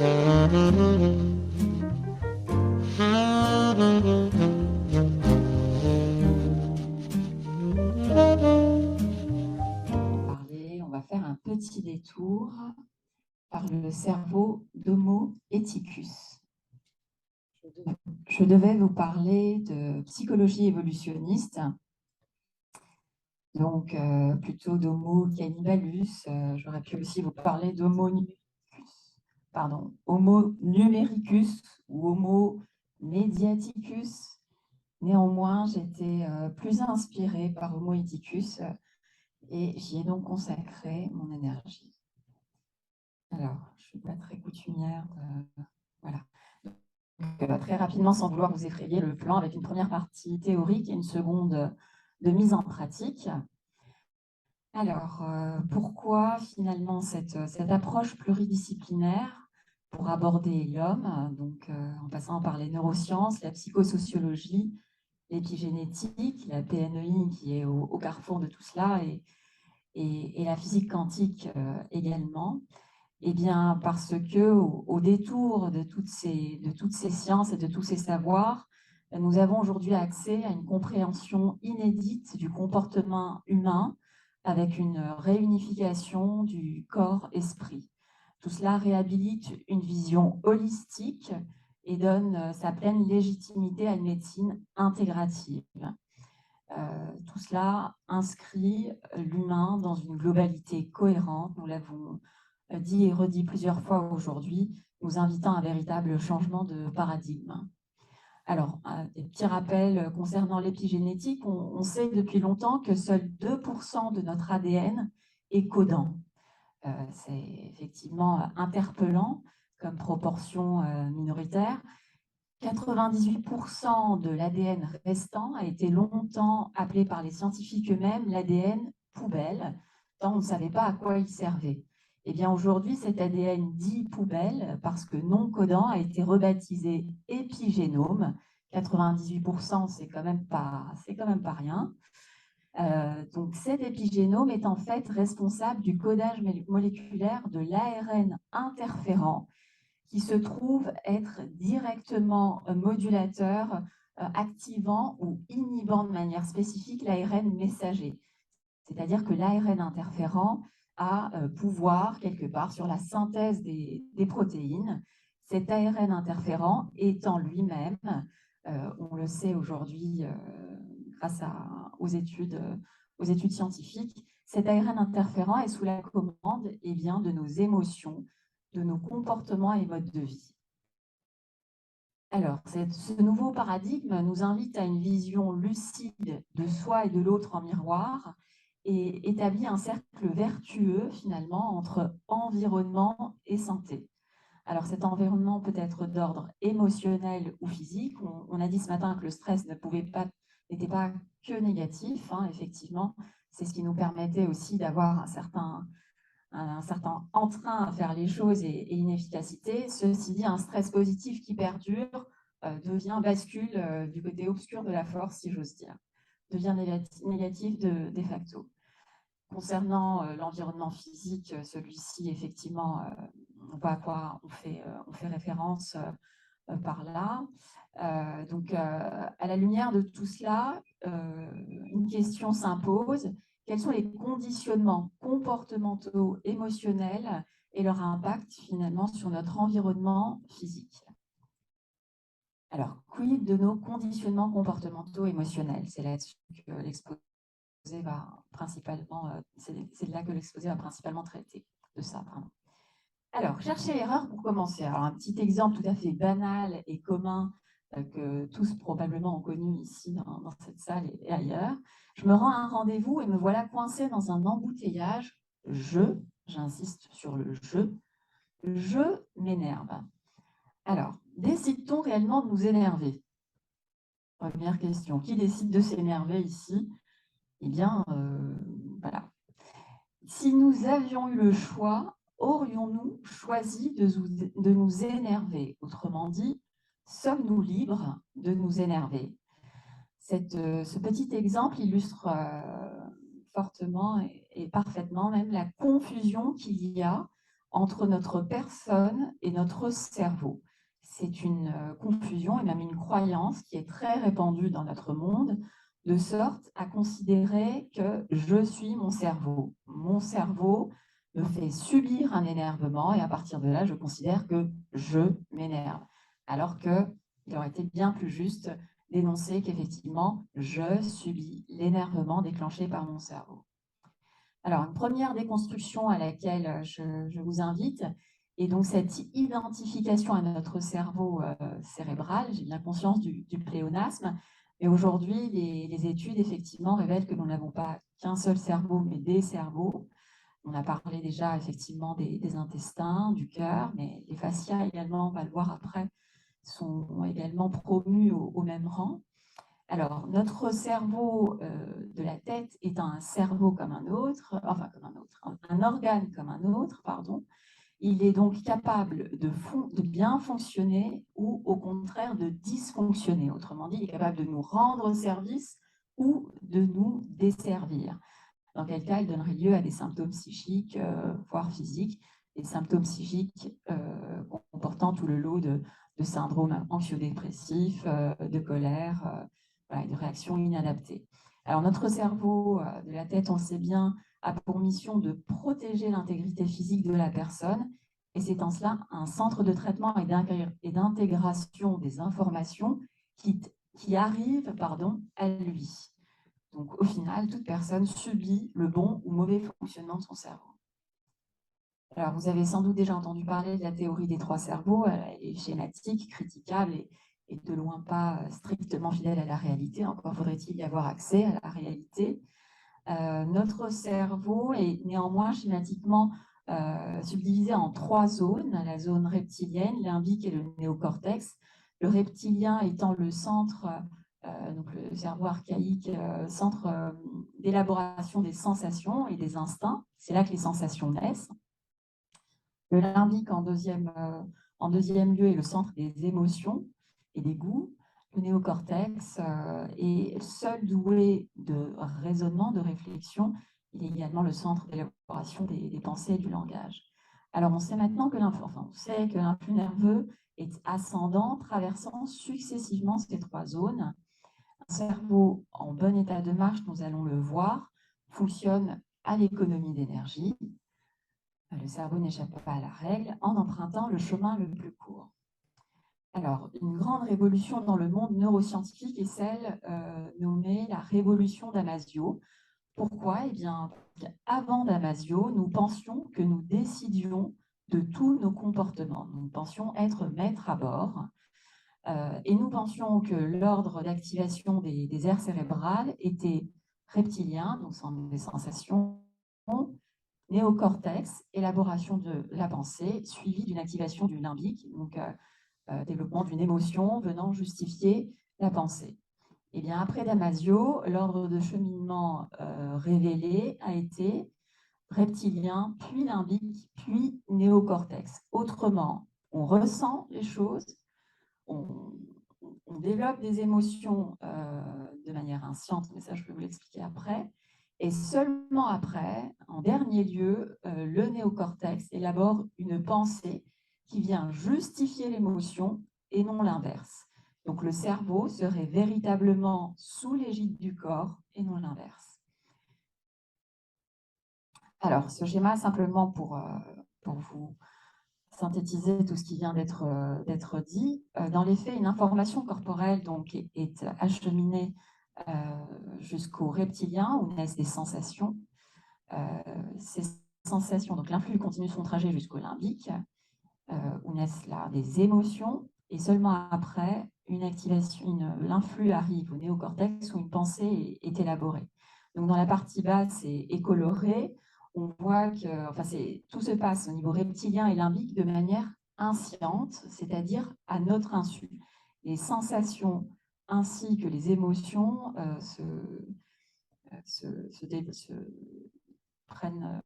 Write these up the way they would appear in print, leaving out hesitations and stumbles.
On va faire un petit détour par le cerveau d'Homo erectus. Je devais vous parler de psychologie évolutionniste, donc plutôt d'Homo cannibalus. J'aurais pu aussi vous parler d'Homo Homo numericus ou Homo mediaticus. Néanmoins, j'étais plus inspirée par Homo erectus et j'y ai donc consacré mon énergie. Alors, je ne suis pas très coutumière. Voilà. Donc, très rapidement, sans vouloir vous effrayer, le plan avec une première partie théorique et une seconde de mise en pratique. Alors, pourquoi finalement cette approche pluridisciplinaire pour aborder l'homme, donc en passant par les neurosciences, la psychosociologie, l'épigénétique, la PNEI qui est au carrefour de tout cela et la physique quantique également. Eh bien, parce que au détour de toutes ces sciences et de tous ces savoirs, nous avons aujourd'hui accès à une compréhension inédite du comportement humain avec une réunification du corps-esprit. Tout cela réhabilite une vision holistique et donne sa pleine légitimité à une médecine intégrative. Tout cela inscrit l'humain dans une globalité cohérente, nous l'avons dit et redit plusieurs fois aujourd'hui, nous invitant à un véritable changement de paradigme. Alors, des petits rappels concernant l'épigénétique. On sait depuis longtemps que seuls 2% de notre ADN est codant. C'est effectivement interpellant comme proportion minoritaire. 98% de l'ADN restant a été longtemps appelé par les scientifiques eux-mêmes l'ADN poubelle, tant on ne savait pas à quoi il servait. Eh bien aujourd'hui, cet ADN dit poubelle, parce que non codant, a été rebaptisé épigénome. 98%, c'est quand même pas rien. Donc cet épigénome est en fait responsable du codage moléculaire de l'ARN interférent, qui se trouve être directement modulateur, activant ou inhibant de manière spécifique l'ARN messager. C'est-à-dire que l'ARN interférent a pouvoir quelque part sur la synthèse des protéines. Cet ARN interférent étant lui-même, on le sait aujourd'hui grâce aux études scientifiques, cet ARN interférent est sous la commande de nos émotions, de nos comportements et modes de vie. Alors, ce nouveau paradigme nous invite à une vision lucide de soi et de l'autre en miroir et établit un cercle vertueux finalement entre environnement et santé. Alors cet environnement peut être d'ordre émotionnel ou physique. On a dit ce matin que le stress n'était pas que négatif, hein, effectivement. C'est ce qui nous permettait aussi d'avoir un certain entrain à faire les choses et une efficacité. Ceci dit, un stress positif qui perdure bascule du côté obscur de la force, si j'ose dire, devient négatif de facto. Concernant l'environnement physique, celui-ci, effectivement, on voit à quoi on fait référence par là. Donc, à la lumière de tout cela, une question s'impose. Quels sont les conditionnements comportementaux, émotionnels et leur impact finalement sur notre environnement physique? Alors, quid de nos conditionnements comportementaux émotionnels? C'est là-dessus que l'exposé va principalement, c'est de là que l'exposé va principalement traiter de ça. Pardon. Alors, chercher l'erreur pour commencer. Alors, un petit exemple tout à fait banal et commun que tous probablement ont connu ici dans cette salle et ailleurs. Je me rends à un rendez-vous et me voilà coincée dans un embouteillage. J'insiste sur le je m'énerve. Alors, décide-t-on réellement de nous énerver? Première question. Qui décide de s'énerver ici? Eh bien, voilà. Si nous avions eu le choix, aurions-nous choisi de nous énerver? Autrement dit, sommes-nous libres de nous énerver? Ce petit exemple illustre fortement et parfaitement même la confusion qu'il y a entre notre personne et notre cerveau. C'est une confusion et même une croyance qui est très répandue dans notre monde, de sorte à considérer que je suis mon cerveau. Mon cerveau me fait subir un énervement et à partir de là, je considère que je m'énerve. Alors qu'il aurait été bien plus juste d'énoncer qu'effectivement, je subis l'énervement déclenché par mon cerveau. Alors, une première déconstruction à laquelle je vous invite, et donc cette identification à notre cerveau cérébral, j'ai bien conscience du pléonasme, mais aujourd'hui, les études, effectivement, révèlent que nous n'avons pas qu'un seul cerveau, mais des cerveaux. On a parlé déjà, effectivement, des intestins, du cœur, mais les fascias également, on va le voir après, sont également promus au même rang. Alors, notre cerveau de la tête est un cerveau comme un autre, enfin comme un autre, un organe comme un autre, pardon. Il est donc capable de bien fonctionner ou au contraire de dysfonctionner. Autrement dit, il est capable de nous rendre service ou de nous desservir. Dans quel cas, il donnerait lieu à des symptômes psychiques, voire physiques, des symptômes psychiques comportant tout le lot de syndromes anxio-dépressifs, de colère, voilà, de réactions inadaptées. Alors, notre cerveau de la tête, on le sait bien, a pour mission de protéger l'intégrité physique de la personne, et c'est en cela un centre de traitement et d'intégration des informations qui arrivent à lui. Donc, au final, toute personne subit le bon ou mauvais fonctionnement de son cerveau. Alors, vous avez sans doute déjà entendu parler de la théorie des trois cerveaux. Elle est schématique, critiquable et de loin pas strictement fidèle à la réalité. Encore faudrait-il y avoir accès à la réalité. Notre cerveau est néanmoins schématiquement subdivisé en trois zones, la zone reptilienne, limbique et le néocortex. Le reptilien étant le centre, donc le cerveau archaïque, centre d'élaboration des sensations et des instincts. C'est là que les sensations naissent. Le limbique en deuxième lieu est le centre des émotions et des goûts. Le néocortex est seul doué de raisonnement, de réflexion. Il est également le centre d'élaboration des pensées et du langage. Alors, on sait maintenant que l'influx nerveux est ascendant, traversant successivement ces trois zones. Un cerveau en bon état de marche, nous allons le voir, fonctionne à l'économie d'énergie. Le cerveau n'échappe pas à la règle en empruntant le chemin le plus court. Alors, une grande révolution dans le monde neuroscientifique est celle nommée la révolution Damasio. Pourquoi? Eh bien, avant Damasio, nous pensions que nous décidions de tous nos comportements. Nous pensions être maîtres à bord. Et nous pensions que l'ordre d'activation des aires cérébrales était reptilien, donc sans des sensations, néocortex, élaboration de la pensée, suivie d'une activation du limbique, donc développement d'une émotion venant justifier la pensée. Et bien après Damasio, l'ordre de cheminement révélé a été reptilien, puis limbique, puis néocortex. Autrement, on ressent les choses, on développe des émotions de manière insciente, mais ça je peux vous l'expliquer après. Et seulement après, en dernier lieu, le néocortex élabore une pensée qui vient justifier l'émotion et non l'inverse. Donc le cerveau serait véritablement sous l'égide du corps et non l'inverse. Alors, ce schéma, simplement pour vous synthétiser tout ce qui vient d'être dit. Dans les faits, une information corporelle donc, est acheminée jusqu'au reptilien où naissent des sensations. Ces sensations, donc l'influx continue son trajet jusqu'au limbique où naissent là des émotions et seulement après, l'influx arrive au néocortex où une pensée est élaborée. Donc dans la partie basse et colorée, on voit que tout se passe au niveau reptilien et limbique de manière insciente, c'est-à-dire à notre insu. Les sensations ainsi que les émotions se prennent,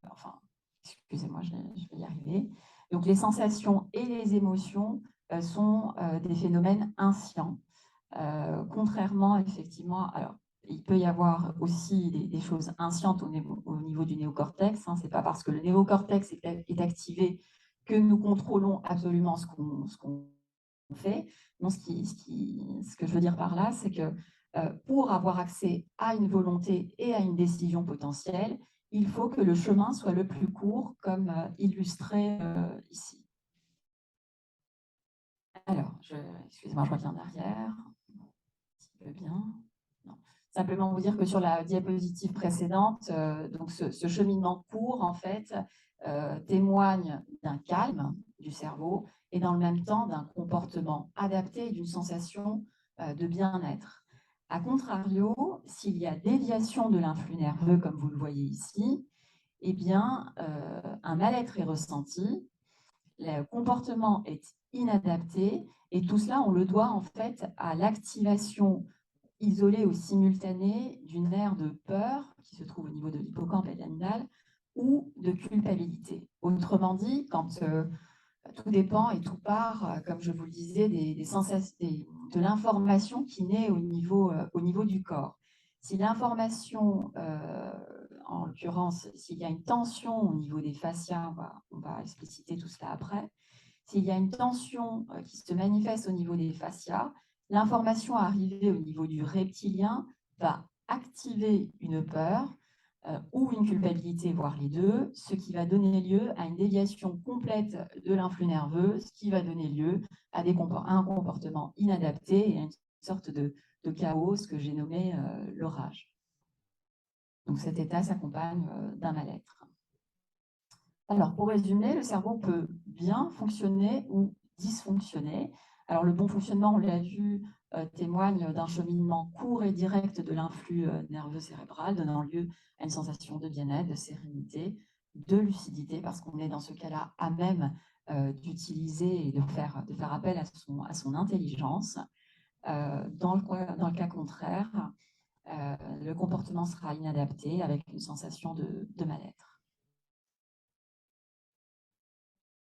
excusez-moi, je vais y arriver. Donc les sensations et les émotions sont des phénomènes inscients, contrairement effectivement, alors il peut y avoir aussi des choses inscientes au niveau du néocortex. Ce n'est pas parce que le néocortex est activé que nous contrôlons absolument ce qu'on fait. Non, ce que je veux dire par là, c'est que pour avoir accès à une volonté et à une décision potentielle, il faut que le chemin soit le plus court, comme illustré ici. Alors, excusez-moi, je reviens en arrière. Un petit peu bien. Non. Simplement vous dire que sur la diapositive précédente, donc ce cheminement court, en fait, témoigne d'un calme du cerveau et dans le même temps d'un comportement adapté et d'une sensation de bien-être. A contrario, s'il y a déviation de l'influx nerveux, comme vous le voyez ici, eh bien, un mal-être est ressenti, le comportement est inadapté et tout cela, on le doit en fait à l'activation isolée ou simultanée d'une aire de peur qui se trouve au niveau de l'hippocampe et de l'amygdale ou de culpabilité. Autrement dit, quand tout dépend et tout part, comme je vous le disais, des sensations, de l'information qui naît au niveau du corps. Si l'information, en l'occurrence, s'il y a une tension au niveau des fascias, on va expliciter tout cela après, s'il y a une tension qui se manifeste au niveau des fascias, l'information arrivée au niveau du reptilien va activer une peur ou une culpabilité, voire les deux, ce qui va donner lieu à une déviation complète de l'influx nerveux, ce qui va donner lieu à un comportement inadapté et à une sorte de chaos, ce que j'ai nommé l'orage. Donc cet état s'accompagne d'un mal-être. Alors, pour résumer, le cerveau peut bien fonctionner ou dysfonctionner. Alors, le bon fonctionnement, on l'a vu, témoigne d'un cheminement court et direct de l'influx nerveux cérébral, donnant lieu à une sensation de bien-être, de sérénité, de lucidité, parce qu'on est dans ce cas-là à même d'utiliser et de faire appel à son intelligence. Dans le cas contraire, le comportement sera inadapté avec une sensation de mal-être.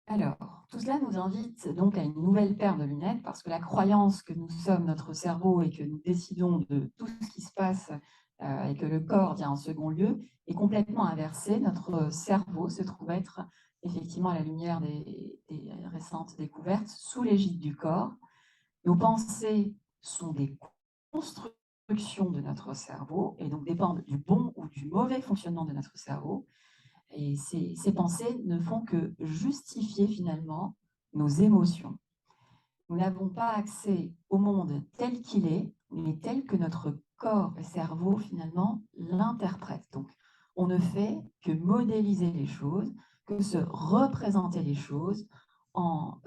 Alors, tout cela nous invite donc à une nouvelle paire de lunettes parce que la croyance que nous sommes notre cerveau et que nous décidons de tout ce qui se passe et que le corps vient en second lieu est complètement inversée. Notre cerveau se trouve être effectivement à la lumière des récentes découvertes sous l'égide du corps. Nos pensées sont des constructions de notre cerveau et donc dépendent du bon ou du mauvais fonctionnement de notre cerveau. Et ces pensées ne font que justifier finalement nos émotions. Nous n'avons pas accès au monde tel qu'il est, mais tel que notre corps et cerveau finalement l'interprètent. Donc, on ne fait que modéliser les choses, que se représenter les choses en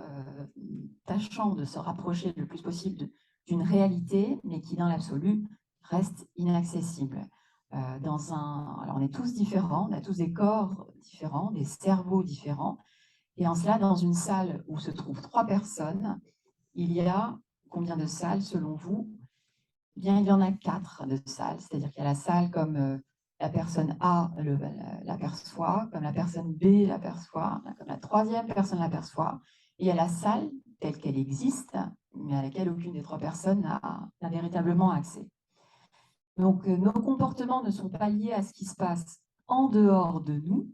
tâchant de se rapprocher le plus possible d'une réalité, mais qui dans l'absolu reste inaccessible. Alors on est tous différents, on a tous des corps différents, des cerveaux différents, et en cela, dans une salle où se trouvent 3 personnes, il y a combien de salles selon vous? Eh bien, il y en a 4 de salles, c'est-à-dire qu'il y a la salle comme la personne A l'aperçoit, comme la personne B l'aperçoit, comme la 3e personne l'aperçoit, et il y a la salle telle qu'elle existe, mais à laquelle aucune des 3 personnes n'a véritablement accès. Donc, nos comportements ne sont pas liés à ce qui se passe en dehors de nous,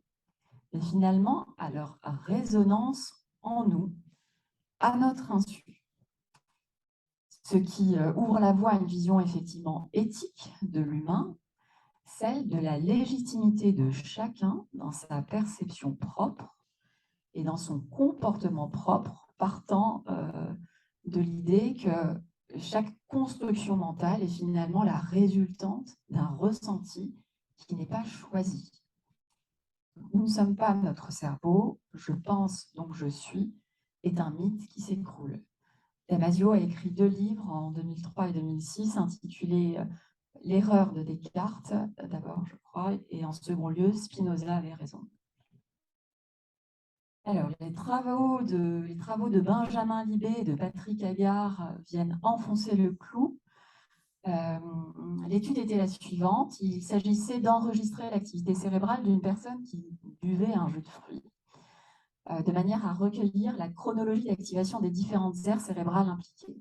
mais finalement à leur résonance en nous, à notre insu. Ce qui ouvre la voie à une vision effectivement éthique de l'humain, celle de la légitimité de chacun dans sa perception propre et dans son comportement propre, partant de l'idée que chaque construction mentale est finalement la résultante d'un ressenti qui n'est pas choisi. Nous ne sommes pas notre cerveau, je pense donc je suis, est un mythe qui s'écroule. Damasio a écrit 2 livres en 2003 et 2006 intitulés L'erreur de Descartes, d'abord je crois, et en second lieu, Spinoza avait raison. Alors, les travaux de Benjamin Libet et de Patrick Agar viennent enfoncer le clou. L'étude était la suivante. Il s'agissait d'enregistrer l'activité cérébrale d'une personne qui buvait un jus de fruits, de manière à recueillir la chronologie d'activation des différentes aires cérébrales impliquées.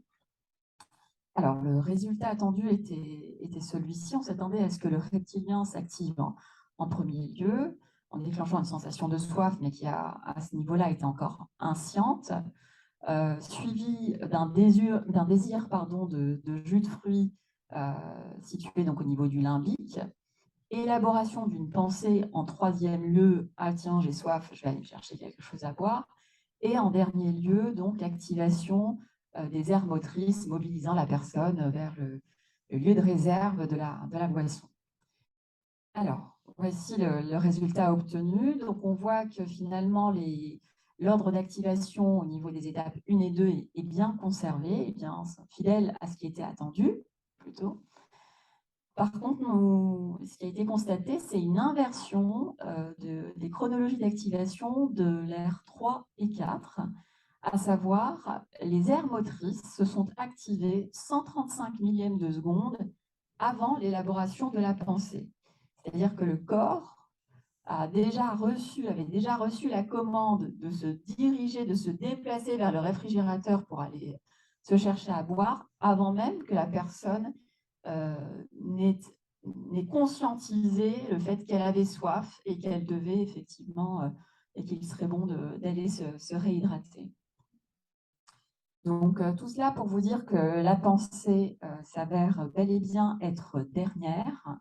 Alors, le résultat attendu était celui-ci. On s'attendait à ce que le reptilien s'active en premier lieu, en déclenchant une sensation de soif, mais qui à ce niveau-là était encore insciente, suivi d'un désir pardon, de jus de fruits situé donc au niveau du limbique, élaboration d'une pensée en troisième lieu, ah tiens, j'ai soif, je vais aller me chercher quelque chose à boire, et en dernier lieu, donc l'activation des aires motrices mobilisant la personne vers le lieu de réserve de la boisson. Alors, voici le résultat obtenu. Donc, on voit que finalement, l'ordre d'activation au niveau des étapes 1 et 2 est bien conservé, et bien fidèle à ce qui était attendu, plutôt. Par contre, ce qui a été constaté, c'est une inversion des chronologies d'activation de l'ère 3 et 4, à savoir les aires motrices se sont activées 135 millièmes de seconde avant l'élaboration de la pensée. C'est-à-dire que le corps avait déjà reçu la commande de se diriger, de se déplacer vers le réfrigérateur pour aller se chercher à boire, avant même que la personne n'ait conscientisé le fait qu'elle avait soif et qu'elle devait effectivement, et qu'il serait bon d'aller se réhydrater. Donc, tout cela pour vous dire que la pensée s'avère bel et bien être dernière.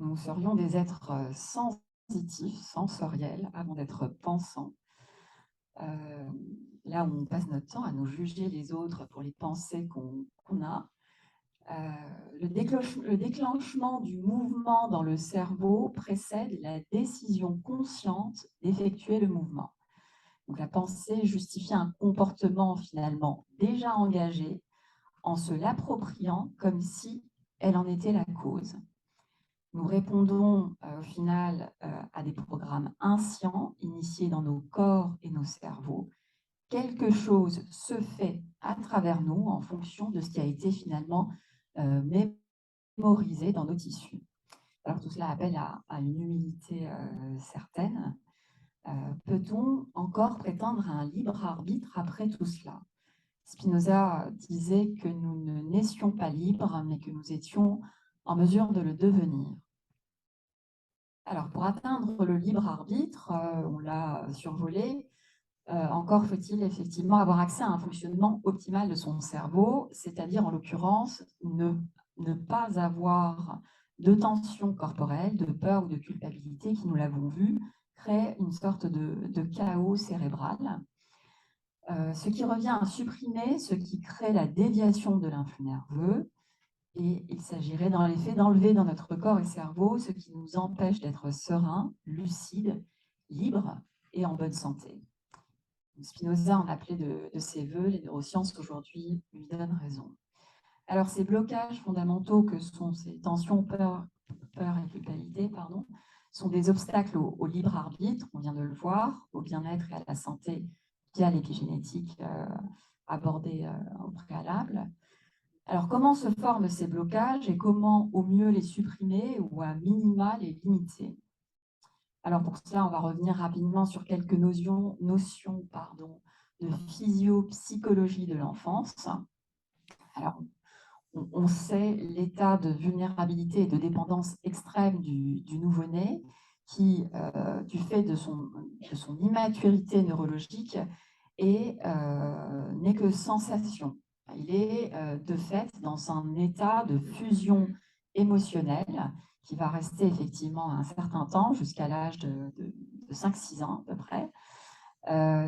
Nous serions des êtres sensitifs, sensoriels, avant d'être pensants. Là où on passe notre temps à nous juger les autres pour les pensées qu'on a. Le déclenchement du mouvement dans le cerveau précède la décision consciente d'effectuer le mouvement. Donc, la pensée justifie un comportement finalement déjà engagé en se l'appropriant comme si elle en était la cause. Nous répondons au final à des programmes inscients initiés dans nos corps et nos cerveaux. Quelque chose se fait à travers nous en fonction de ce qui a été finalement mémorisé dans nos tissus. Alors tout cela appelle à une humilité certaine. Peut-on encore prétendre à un libre arbitre après tout cela? Spinoza disait que nous ne naissions pas libres, mais que nous étions en mesure de le devenir. Alors, pour atteindre le libre arbitre, on l'a survolé, encore faut-il effectivement avoir accès à un fonctionnement optimal de son cerveau, c'est-à-dire en l'occurrence ne pas avoir de tension corporelle, de peur ou de culpabilité qui, nous l'avons vu, crée une sorte de chaos cérébral. Ce qui revient à supprimer ce qui crée la déviation de l'influx nerveux. Et il s'agirait dans les faits d'enlever dans notre corps et cerveau ce qui nous empêche d'être serein, lucide, libre et en bonne santé. Spinoza en appelait de ses voeux, les neurosciences aujourd'hui lui donnent raison. Alors ces blocages fondamentaux que sont ces tensions, peur et culpabilité, sont des obstacles au libre arbitre, on vient de le voir, au bien-être et à la santé via l'épigénétique abordée au préalable. Alors, comment se forment ces blocages et comment au mieux les supprimer ou à minima les limiter? Alors, pour cela, on va revenir rapidement sur quelques notions de physiopsychologie de l'enfance. Alors, on sait l'état de vulnérabilité et de dépendance extrême du nouveau-né qui, du fait de son immaturité neurologique, n'est que sensation. Il est de fait dans un état de fusion émotionnelle qui va rester effectivement un certain temps, jusqu'à l'âge de 5-6 ans à peu près.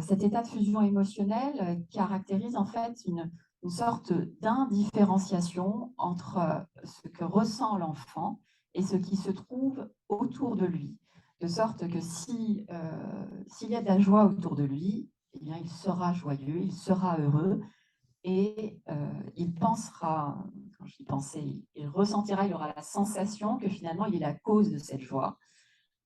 Cet état de fusion émotionnelle caractérise en fait une sorte d'indifférenciation entre ce que ressent l'enfant et ce qui se trouve autour de lui. De sorte que s'il y a de la joie autour de lui, eh bien, il sera joyeux, il sera heureux et il pensera, quand je dis penser, il ressentira, il aura la sensation que finalement il est la cause de cette joie.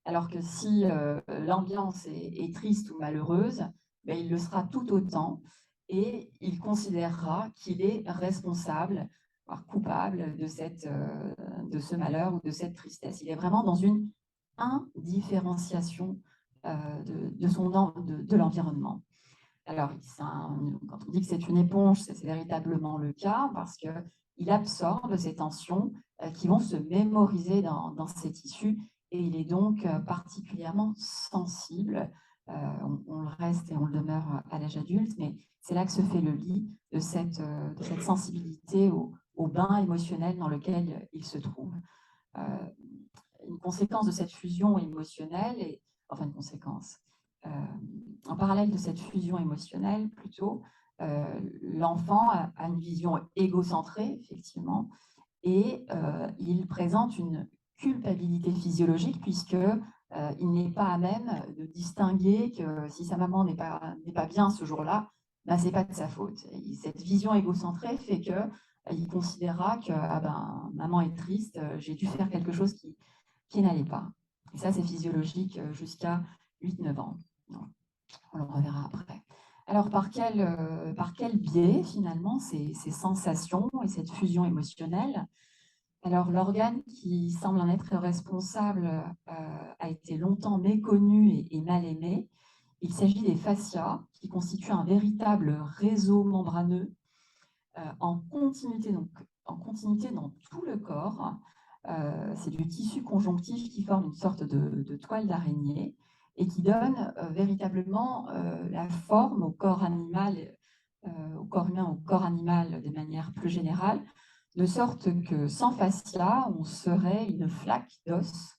Alors que si l'ambiance est triste ou malheureuse, ben, il le sera tout autant et il considérera qu'il est responsable, voire coupable de ce malheur ou de cette tristesse. Il est vraiment dans une indifférenciation de l'environnement. Alors, quand on dit que c'est une éponge, c'est véritablement le cas parce qu'il absorbe ces tensions qui vont se mémoriser dans ses tissus et il est donc particulièrement sensible. On le reste et on le demeure à l'âge adulte, mais c'est là que se fait le lit de cette sensibilité au bain émotionnel dans lequel il se trouve. Une conséquence de cette fusion émotionnelle, enfin une conséquence, en parallèle de cette fusion émotionnelle plutôt, l'enfant a une vision égocentrée, effectivement, et il présente une culpabilité physiologique puisque il n'est pas à même de distinguer que si sa maman n'est pas bien ce jour-là, ben, ce n'est pas de sa faute. Et cette vision égocentrée fait qu'il considérera que maman est triste, j'ai dû faire quelque chose qui n'allait pas. Et ça, c'est physiologique jusqu'à 8-9 ans. On le reverra après. Alors, par quel biais, finalement, ces sensations et cette fusion émotionnelle? Alors, l'organe qui semble en être responsable a été longtemps méconnu et mal aimé. Il s'agit des fascias, qui constituent un véritable réseau membraneux en continuité dans tout le corps. C'est du tissu conjonctif qui forme une sorte de toile d'araignée et qui donne véritablement la forme au corps animal, au corps humain, au corps animal de manière plus générale, de sorte que sans fascia, on serait une flaque d'os,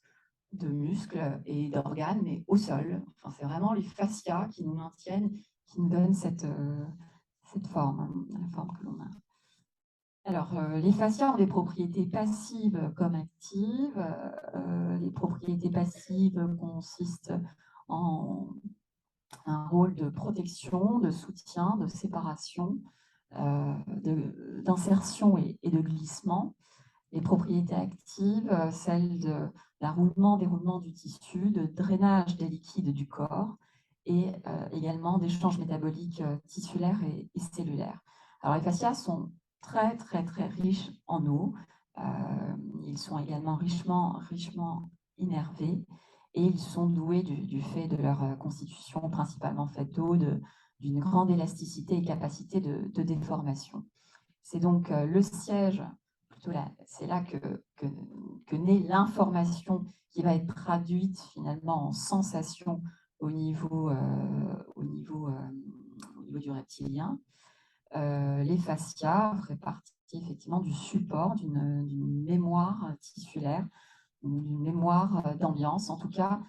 de muscles et d'organes, mais au sol. Enfin, c'est vraiment les fascias qui nous maintiennent, qui nous donnent cette forme, la forme que l'on a. Alors, les fascias ont des propriétés passives comme actives. Les propriétés passives consistent en un rôle de protection, de soutien, de séparation, d'insertion et de glissement. Les propriétés actives, celles d'enroulement, déroulement du tissu, de drainage des liquides du corps et également d'échanges métaboliques tissulaires et cellulaires. Alors, les fascias sont très, très, très riches en eau. Ils sont également richement innervés et ils sont doués du fait de leur constitution principalement faite d'eau, d'une grande élasticité et capacité de déformation. C'est donc le siège, plutôt là, c'est là que naît l'information qui va être traduite finalement en sensation au niveau du reptilien. Les fascias feraient partie effectivement du support d'une mémoire tissulaire, d'une mémoire d'ambiance. En tout cas,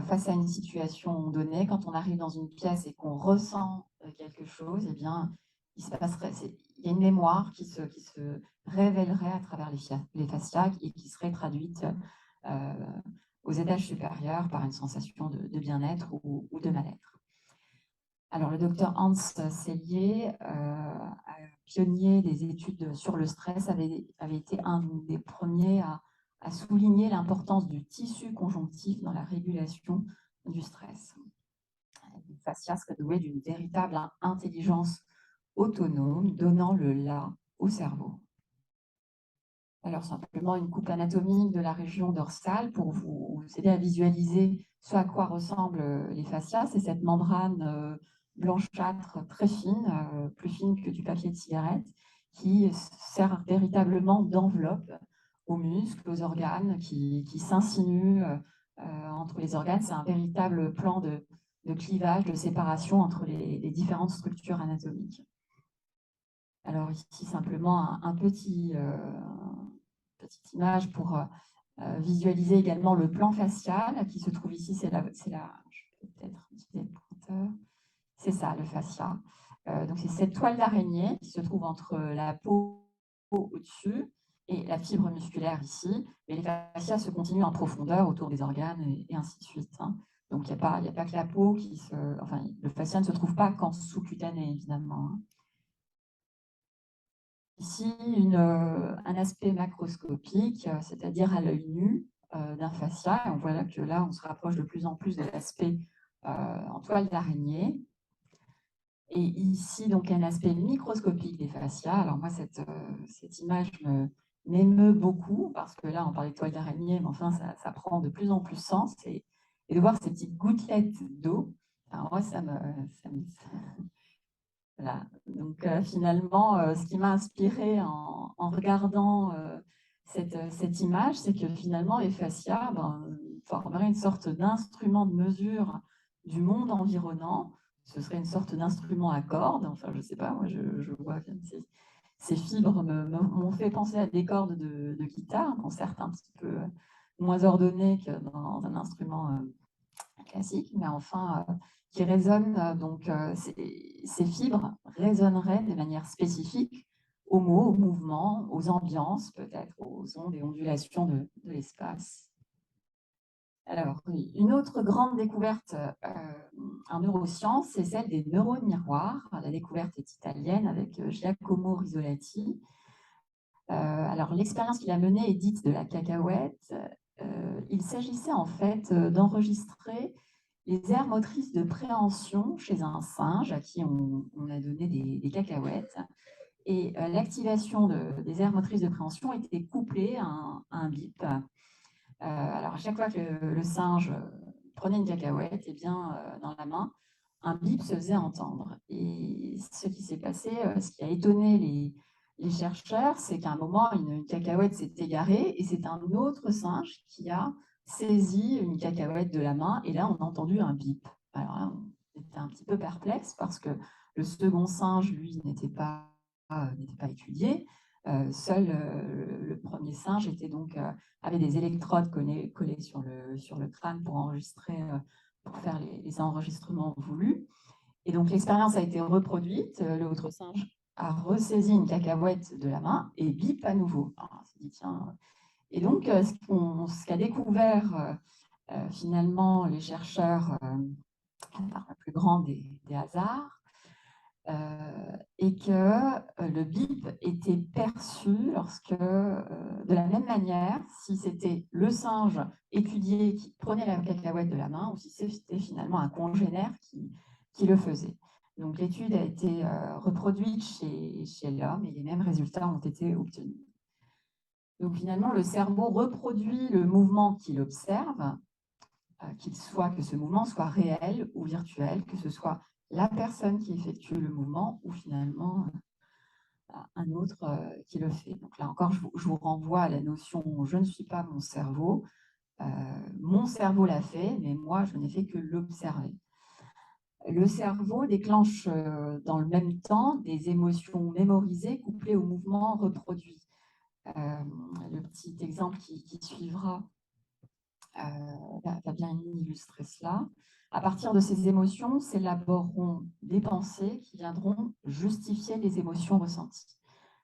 face à une situation donnée, quand on arrive dans une pièce et qu'on ressent quelque chose, eh bien, il y a une mémoire qui se révélerait à travers les fascias et qui serait traduite aux étages supérieurs par une sensation de bien-être ou de mal-être. Alors, le docteur Hans Selye, pionnier des études sur le stress, avait été un des premiers à souligner l'importance du tissu conjonctif dans la régulation du stress. Les fascias seraient doués d'une véritable intelligence autonome, donnant le là au cerveau. Alors, simplement une coupe anatomique de la région dorsale pour vous aider à visualiser ce à quoi ressemblent les fascias. C'est cette membrane blanchâtre très fine, plus fine que du papier de cigarette, qui sert véritablement d'enveloppe aux muscles, aux organes, qui s'insinuent entre les organes. C'est un véritable plan de clivage, de séparation entre les différentes structures anatomiques. Alors ici, simplement un petite image pour visualiser également le plan facial qui se trouve ici. C'est je vais peut-être utiliser le pointeur. C'est ça, le fascia. Donc c'est cette toile d'araignée qui se trouve entre la peau au-dessus et la fibre musculaire ici. Et les fascias se continuent en profondeur autour des organes et ainsi de suite. Hein. Donc il n'y a pas que la peau qui se... Enfin, le fascia ne se trouve pas qu'en sous-cutané, évidemment. Hein. Ici, un aspect macroscopique, c'est-à-dire à l'œil nu d'un fascia. Et on voit là que là, on se rapproche de plus en plus de l'aspect en toile d'araignée. Et ici, donc, un aspect microscopique des fascias. Alors moi, cette image m'émeut beaucoup parce que là, on parlait de toile d'araignée, mais enfin, ça prend de plus en plus sens. Et de voir ces petites gouttelettes d'eau, moi, ça me voilà. Donc finalement, ce qui m'a inspiré en regardant cette image, c'est que finalement, les fascias, formerait une sorte d'instrument de mesure du monde environnant. Ce serait une sorte d'instrument à cordes. Enfin, je ne sais pas, moi, je vois bien ces fibres m'ont fait penser à des cordes de guitare, qu'on certes un petit peu moins ordonnées que dans un instrument classique, mais enfin qui résonnent. Donc, ces fibres résonneraient de manière spécifique aux mots, aux mouvements, aux ambiances, peut-être aux ondes et ondulations de l'espace. Alors, oui, une autre grande découverte en neurosciences, c'est celle des neurones miroirs. La découverte est italienne avec Giacomo Risolati. Alors, l'expérience qu'il a menée est dite de la cacahuète. Il s'agissait en fait d'enregistrer les aires motrices de préhension chez un singe à qui on a donné des cacahuètes. Et l'activation des aires motrices de préhension était couplée à un bip. Alors, à chaque fois que le singe prenait une cacahuète, eh bien, dans la main, un bip se faisait entendre. Et ce qui s'est passé, ce qui a étonné les chercheurs, c'est qu'à un moment, une cacahuète s'est égarée et c'est un autre singe qui a saisi une cacahuète de la main et là, on a entendu un bip. Alors là, on était un petit peu perplexe parce que le second singe, lui, n'était pas étudié. Seul le premier singe avait des électrodes collées sur le crâne pour enregistrer, pour faire les enregistrements voulus. Et donc l'expérience a été reproduite. L'autre singe a ressaisi une cacahuète de la main et bip à nouveau. Alors, on s'est dit, tiens. Et donc, ce qu'a découvert finalement les chercheurs par le plus grand des hasards, et que le bip était perçu de la même manière, si c'était le singe étudié qui prenait la cacahuète de la main ou si c'était finalement un congénère qui le faisait. Donc l'étude a été reproduite chez l'homme et les mêmes résultats ont été obtenus. Donc finalement, le cerveau reproduit le mouvement qu'il observe, que ce mouvement soit réel ou virtuel, que ce soit la personne qui effectue le mouvement ou finalement un autre qui le fait. Donc là encore, je vous renvoie à la notion « je ne suis pas mon cerveau ». Mon cerveau l'a fait, mais moi, je n'ai fait que l'observer. Le cerveau déclenche dans le même temps des émotions mémorisées couplées au mouvement reproduit. Le petit exemple qui suivra va bien illustrer cela. À partir de ces émotions s'élaboreront des pensées qui viendront justifier les émotions ressenties.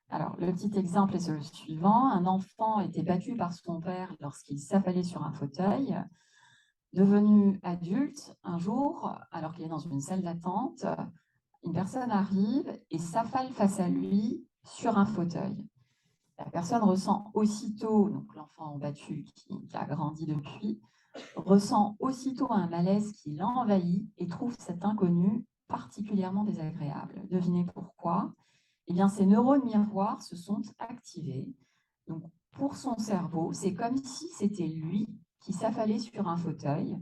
Alors, le petit exemple est le suivant. Un enfant était battu par son père lorsqu'il s'affalait sur un fauteuil. Devenu adulte, un jour, alors qu'il est dans une salle d'attente, une personne arrive et s'affale face à lui sur un fauteuil. La personne ressent aussitôt, donc l'enfant battu qui a grandi depuis, ressent aussitôt un malaise qui l'envahit et trouve cet inconnu particulièrement désagréable. Devinez pourquoi? Eh bien, ces neurones miroirs se sont activés. Donc, pour son cerveau, c'est comme si c'était lui qui s'affalait sur un fauteuil,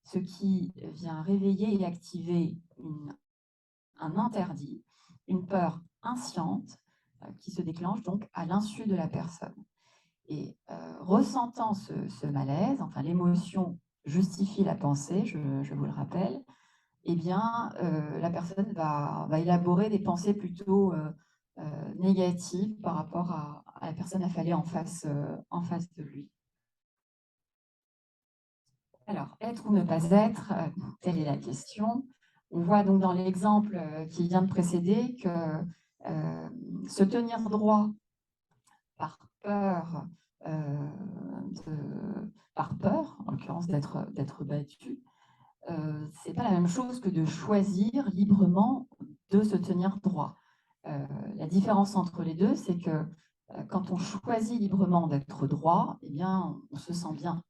ce qui vient réveiller et activer un interdit, une peur insciente qui se déclenche donc à l'insu de la personne. Et ressentant ce malaise, enfin l'émotion justifie la pensée, je vous le rappelle, eh bien, la personne va élaborer des pensées plutôt négatives par rapport à la personne affalée en face de lui. Alors, être ou ne pas être, telle est la question. On voit donc dans l'exemple qui vient de précéder que se tenir droit par peur, en l'occurrence d'être battu, ce n'est pas la même chose que de choisir librement de se tenir droit. La différence entre les deux, c'est que quand on choisit librement d'être droit, eh bien, on se sent bien.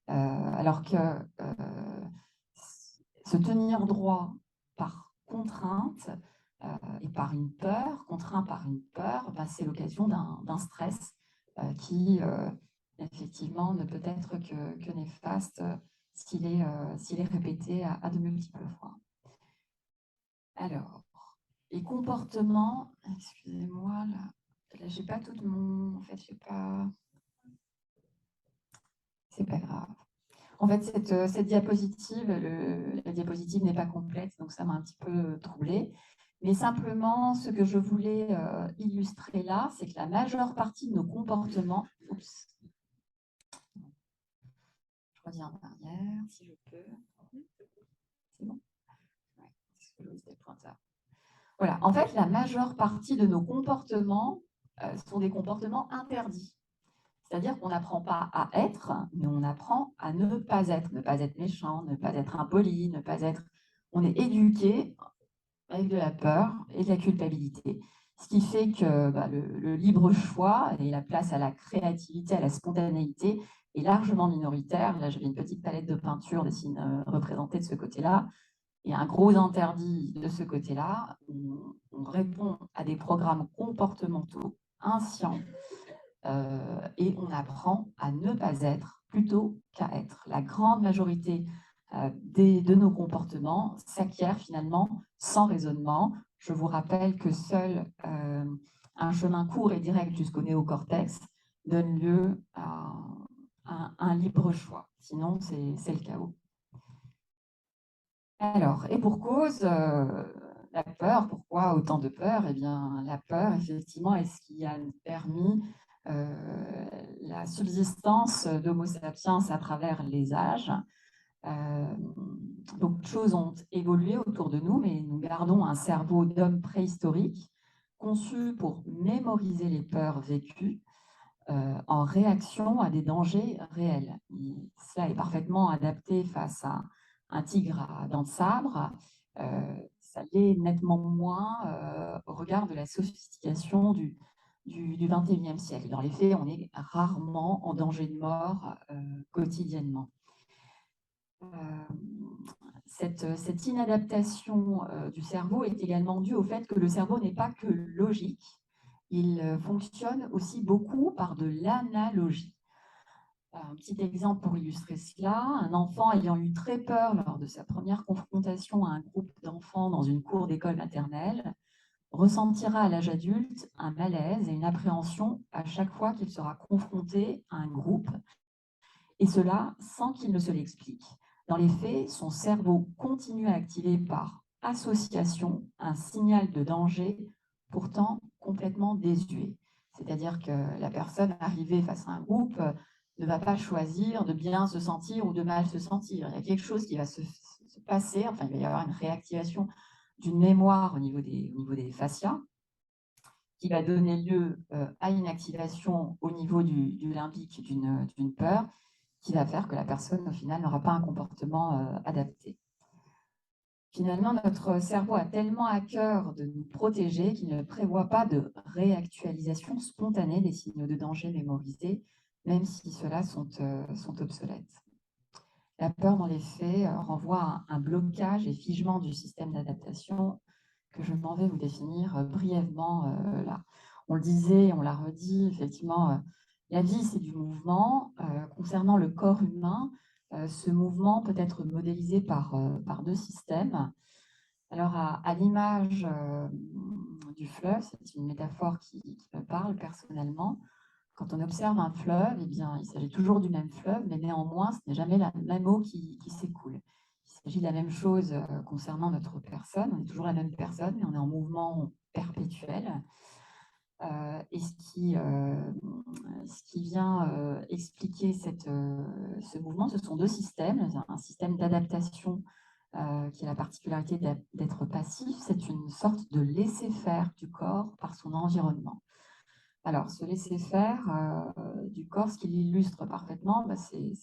Alors que se tenir droit par contrainte et par une peur, contraint par une peur, ben, c'est l'occasion d'un stress qui, effectivement, ne peut être que néfaste s'il est répété à de multiples fois. Alors, les comportements, excusez-moi, là j'ai pas tout mon... En fait, j'ai pas... C'est pas grave. En fait, cette diapositive, la diapositive n'est pas complète, donc ça m'a un petit peu troublée. Mais simplement, ce que je voulais illustrer là, c'est que la majeure partie de nos comportements... Oups, je reviens en arrière, si je peux. C'est bon? Ouais, c'est le pointeur. Voilà, en fait, la majeure partie de nos comportements sont des comportements interdits. C'est-à-dire qu'on n'apprend pas à être, mais on apprend à ne pas être méchant, ne pas être impoli, ne pas être... On est éduqué avec de la peur et de la culpabilité. Ce qui fait que le libre choix et la place à la créativité, à la spontanéité est largement minoritaire. Là, j'avais une petite palette de peinture dessine représentée de ce côté-là. Et un gros interdit de ce côté-là. On répond à des programmes comportementaux anciens et on apprend à ne pas être plutôt qu'à être. La grande majorité de nos comportements s'acquièrent finalement sans raisonnement. Je vous rappelle que seul un chemin court et direct jusqu'au néocortex donne lieu à un libre choix. Sinon, c'est le chaos. Alors, et pour cause, la peur, pourquoi autant de peur? Eh bien, la peur, effectivement, est ce qui a permis la subsistance d'Homo sapiens à travers les âges. Beaucoup de choses ont évolué autour de nous, mais nous gardons un cerveau d'homme préhistorique conçu pour mémoriser les peurs vécues en réaction à des dangers réels. Cela est parfaitement adapté face à un tigre à dents de sabre. Ça l'est nettement moins au regard de la sophistication du XXIe siècle. Dans les faits, on est rarement en danger de mort quotidiennement. Cette inadaptation du cerveau est également due au fait que le cerveau n'est pas que logique, il fonctionne aussi beaucoup par de l'analogie. Un petit exemple pour illustrer cela, un enfant ayant eu très peur lors de sa première confrontation à un groupe d'enfants dans une cour d'école maternelle ressentira à l'âge adulte un malaise et une appréhension à chaque fois qu'il sera confronté à un groupe, et cela sans qu'il ne se l'explique. Dans les faits, son cerveau continue à activer par association un signal de danger pourtant complètement désuet. C'est-à-dire que la personne arrivée face à un groupe ne va pas choisir de bien se sentir ou de mal se sentir. Il y a quelque chose qui va se passer, enfin il va y avoir une réactivation d'une mémoire au niveau des fascias qui va donner lieu à une activation au niveau du limbique d'une peur qui va faire que la personne, au final, n'aura pas un comportement adapté. Finalement, notre cerveau a tellement à cœur de nous protéger qu'il ne prévoit pas de réactualisation spontanée des signaux de danger mémorisés, même si ceux-là sont obsolètes. La peur, dans les faits, renvoie à un blocage et figement du système d'adaptation que je m'en vais vous définir brièvement là. On le disait, on l'a redit, effectivement, la vie, c'est du mouvement. Concernant le corps humain, ce mouvement peut être modélisé par deux systèmes. Alors, à l'image du fleuve, c'est une métaphore qui me parle personnellement. Quand on observe un fleuve, eh bien, il s'agit toujours du même fleuve, mais néanmoins, ce n'est jamais la même eau qui s'écoule. Il s'agit de la même chose concernant notre personne. On est toujours la même personne, mais on est en mouvement perpétuel. Et ce qui vient expliquer ce mouvement, ce sont deux systèmes. Un système d'adaptation qui a la particularité d'être passif. C'est une sorte de laisser-faire du corps par son environnement. Alors, ce laisser-faire du corps, ce qui l'illustre parfaitement, c'est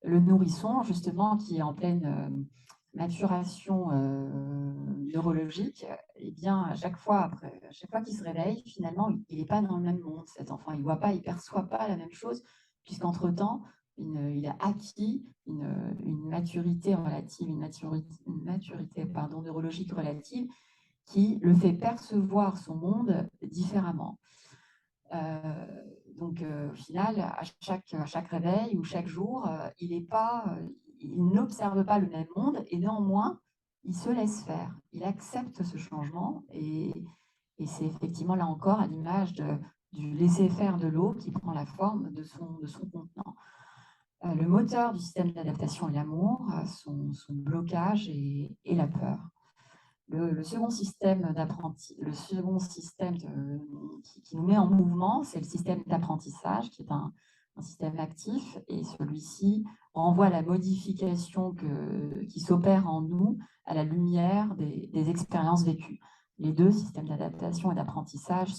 le nourrisson, justement, qui est en pleine maturation neurologique. Et bien, à chaque fois qu'il se réveille, finalement, il n'est pas dans le même monde, cet enfant. Il ne voit pas, il ne perçoit pas la même chose, puisqu'entre-temps, il a acquis une maturité relative, une maturité neurologique relative qui le fait percevoir son monde différemment. Donc, au final, à chaque réveil ou chaque jour, il n'observe pas le même monde et néanmoins, il se laisse faire. Il accepte ce changement et c'est effectivement là encore à l'image du laisser-faire de l'eau qui prend la forme de son contenant. Le moteur du système d'adaptation est l'amour, son blocage est la peur. Le second système qui nous met en mouvement, c'est le système d'apprentissage, qui est un système actif, et celui-ci renvoie la modification qui s'opère en nous à la lumière des expériences vécues. Les deux systèmes d'adaptation et d'apprentissage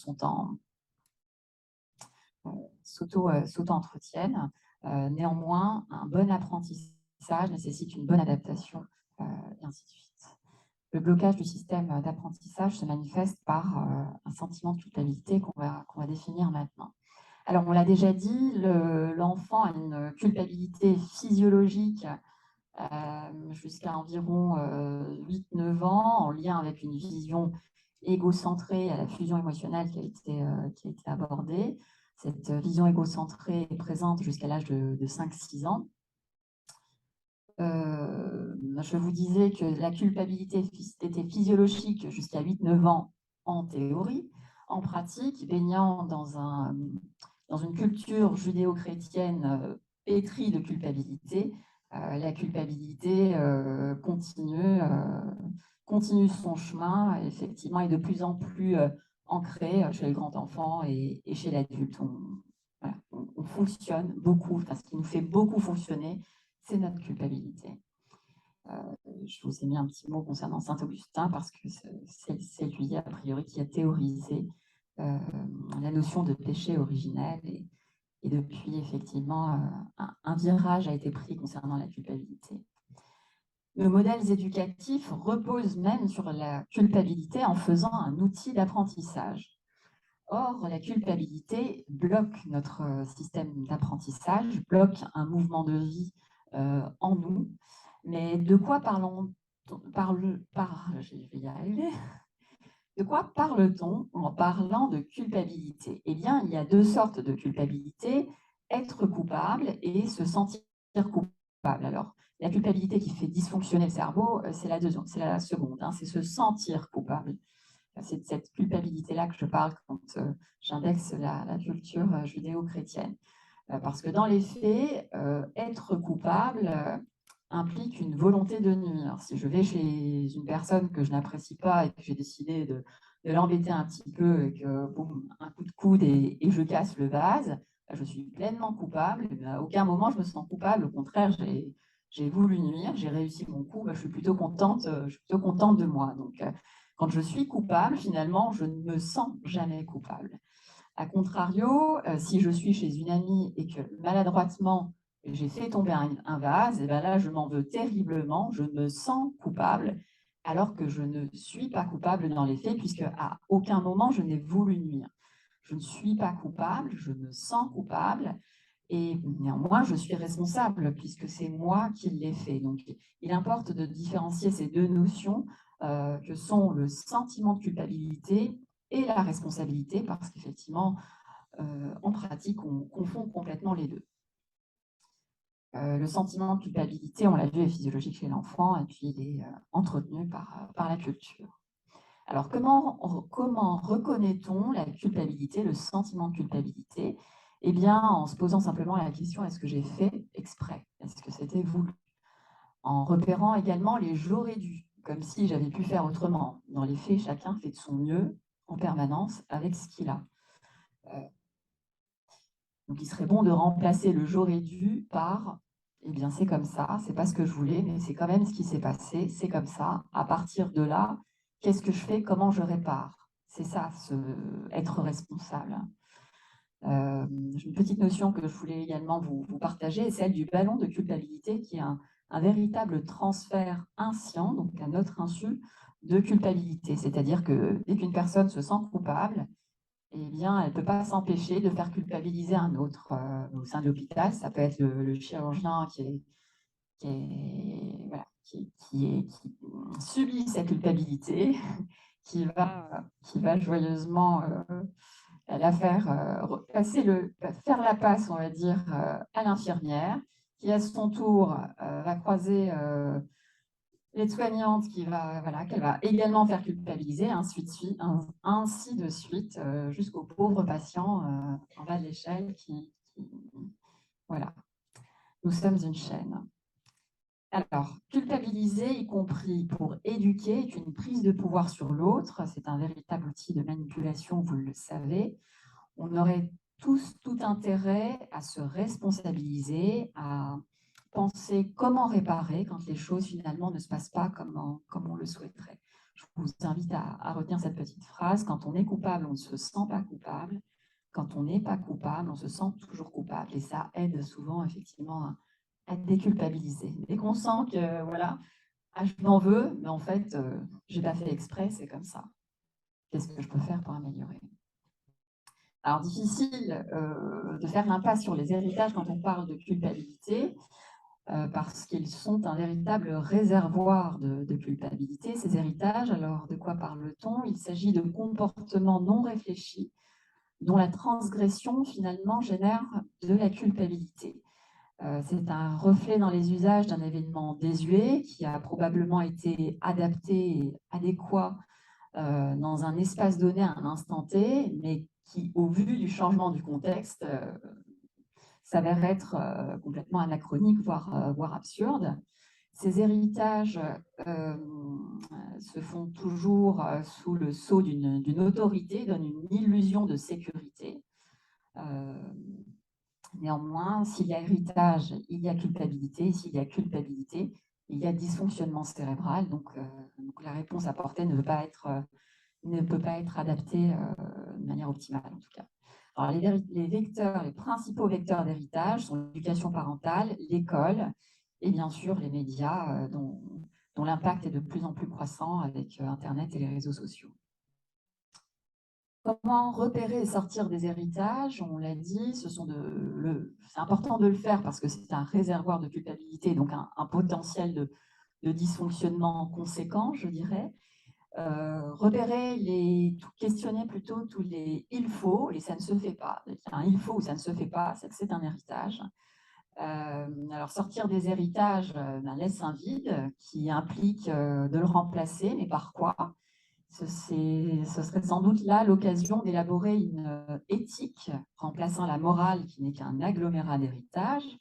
s'auto-entretiennent. Néanmoins, un bon apprentissage nécessite une bonne adaptation, et ainsi de suite. Le blocage du système d'apprentissage se manifeste par un sentiment de culpabilité qu'on va définir maintenant. Alors, on l'a déjà dit, l'enfant a une culpabilité physiologique jusqu'à environ 8-9 ans, en lien avec une vision égocentrée à la fusion émotionnelle qui a été abordée. Cette vision égocentrée est présente jusqu'à l'âge de 5-6 ans. Je vous disais que la culpabilité était physiologique jusqu'à 8-9 ans en théorie. En pratique, baignant dans une culture judéo-chrétienne pétrie de culpabilité, la culpabilité continue son chemin, effectivement, et de plus en plus ancrée chez le grand enfant et chez l'adulte. On fonctionne beaucoup, enfin, ce qui nous fait beaucoup fonctionner, c'est notre culpabilité. Je vous ai mis un petit mot concernant Saint-Augustin parce que c'est lui, a priori, qui a théorisé la notion de péché originel et depuis, effectivement, un virage a été pris concernant la culpabilité. Nos modèles éducatifs reposent même sur la culpabilité en faisant un outil d'apprentissage. Or, la culpabilité bloque notre système d'apprentissage, bloque un mouvement de vie en nous. Mais de quoi je vais y arriver. De quoi parle-t-on en parlant de culpabilité? Eh bien, il y a deux sortes de culpabilité, être coupable et se sentir coupable. Alors, la culpabilité qui fait dysfonctionner le cerveau, c'est la seconde, hein, c'est se sentir coupable. C'est de cette culpabilité-là que je parle quand j'indexe la culture judéo-chrétienne. Parce que dans les faits, être coupable implique une volonté de nuire. Si je vais chez une personne que je n'apprécie pas et que j'ai décidé de l'embêter un petit peu et que, boum, un coup de coude et je casse le vase, je suis pleinement coupable. À aucun moment je me sens coupable. Au contraire, j'ai voulu nuire, j'ai réussi mon coup. Je suis plutôt contente de moi. Donc, quand je suis coupable, finalement, je ne me sens jamais coupable. A contrario, si je suis chez une amie et que maladroitement, j'ai fait tomber un vase, et bien là, je m'en veux terriblement, je me sens coupable, alors que je ne suis pas coupable dans les faits, puisque à aucun moment, je n'ai voulu nuire. Je ne suis pas coupable, je me sens coupable, et néanmoins, je suis responsable, puisque c'est moi qui l'ai fait. Donc, il importe de différencier ces deux notions que sont le sentiment de culpabilité et la responsabilité, parce qu'effectivement, en pratique, on confond complètement les deux. Le sentiment de culpabilité, on l'a vu, est physiologique chez l'enfant, et puis il est entretenu par la culture. Alors, comment reconnaît-on la culpabilité, le sentiment de culpabilité? Eh bien, en se posant simplement la question, est-ce que j'ai fait exprès? Est-ce que c'était voulu? En repérant également les j'aurais dû, comme si j'avais pu faire autrement. Dans les faits, chacun fait de son mieux en permanence avec ce qu'il a. Donc, il serait bon de remplacer le j'aurais dû par eh bien, c'est comme ça, c'est pas ce que je voulais, mais c'est quand même ce qui s'est passé, c'est comme ça. À partir de là, qu'est-ce que je fais? Comment je répare? C'est ça, être responsable. Une petite notion que je voulais également vous partager est celle du ballon de culpabilité, qui est un véritable transfert inscient, donc à notre insu, de culpabilité. C'est-à-dire que dès qu'une personne se sent coupable, eh bien, elle ne peut pas s'empêcher de faire culpabiliser un autre au sein de l'hôpital. Ça peut être le chirurgien qui subit sa culpabilité, qui va joyeusement la faire faire la passe, on va dire, à l'infirmière, qui à son tour va croiser l'aide-soignante qu'elle va également faire culpabiliser, ainsi de suite, jusqu'au pauvre patient en bas de l'échelle voilà. nous sommes une chaîne. Alors, culpabiliser, y compris pour éduquer, est une prise de pouvoir sur l'autre. C'est un véritable outil de manipulation, vous le savez. On aurait tous tout intérêt à se responsabiliser, à penser comment réparer quand les choses finalement ne se passent pas comme on le souhaiterait. Je vous invite à retenir cette petite phrase. Quand on est coupable, on ne se sent pas coupable. Quand on n'est pas coupable, on se sent toujours coupable. Et ça aide souvent effectivement à déculpabiliser. Dès qu'on sent que voilà, ah, je m'en veux, mais en fait, je n'ai pas fait exprès, c'est comme ça. Qu'est-ce que je peux faire pour améliorer? Alors, difficile de faire l'impasse sur les héritages quand on parle de culpabilité, parce qu'ils sont un véritable réservoir de culpabilité, ces héritages. Alors, de quoi parle-t-on? Il s'agit de comportements non réfléchis, dont la transgression, finalement, génère de la culpabilité. C'est un reflet dans les usages d'un événement désuet qui a probablement été adapté et adéquat dans un espace donné à un instant T, mais qui, au vu du changement du contexte, s'avère être complètement anachronique, voire absurde. Ces héritages se font toujours sous le sceau d'une autorité, donnent une illusion de sécurité. Néanmoins, s'il y a héritage, il y a culpabilité. Et s'il y a culpabilité, il y a dysfonctionnement cérébral. Donc la réponse apportée ne peut pas être adaptée de manière optimale, en tout cas. Alors, les principaux vecteurs d'héritage sont l'éducation parentale, l'école et bien sûr les médias dont l'impact est de plus en plus croissant avec Internet et les réseaux sociaux. Comment repérer et sortir des héritages? On l'a dit, c'est important de le faire parce que c'est un réservoir de culpabilité, donc un potentiel de dysfonctionnement conséquent, je dirais. Questionner plutôt tous les il faut et ça ne se fait pas. Un il faut ou ça ne se fait pas, c'est que c'est un héritage. Alors sortir des héritages laisse un vide qui implique de le remplacer, mais par quoi? Ce serait sans doute là l'occasion d'élaborer une éthique remplaçant la morale qui n'est qu'un agglomérat d'héritage.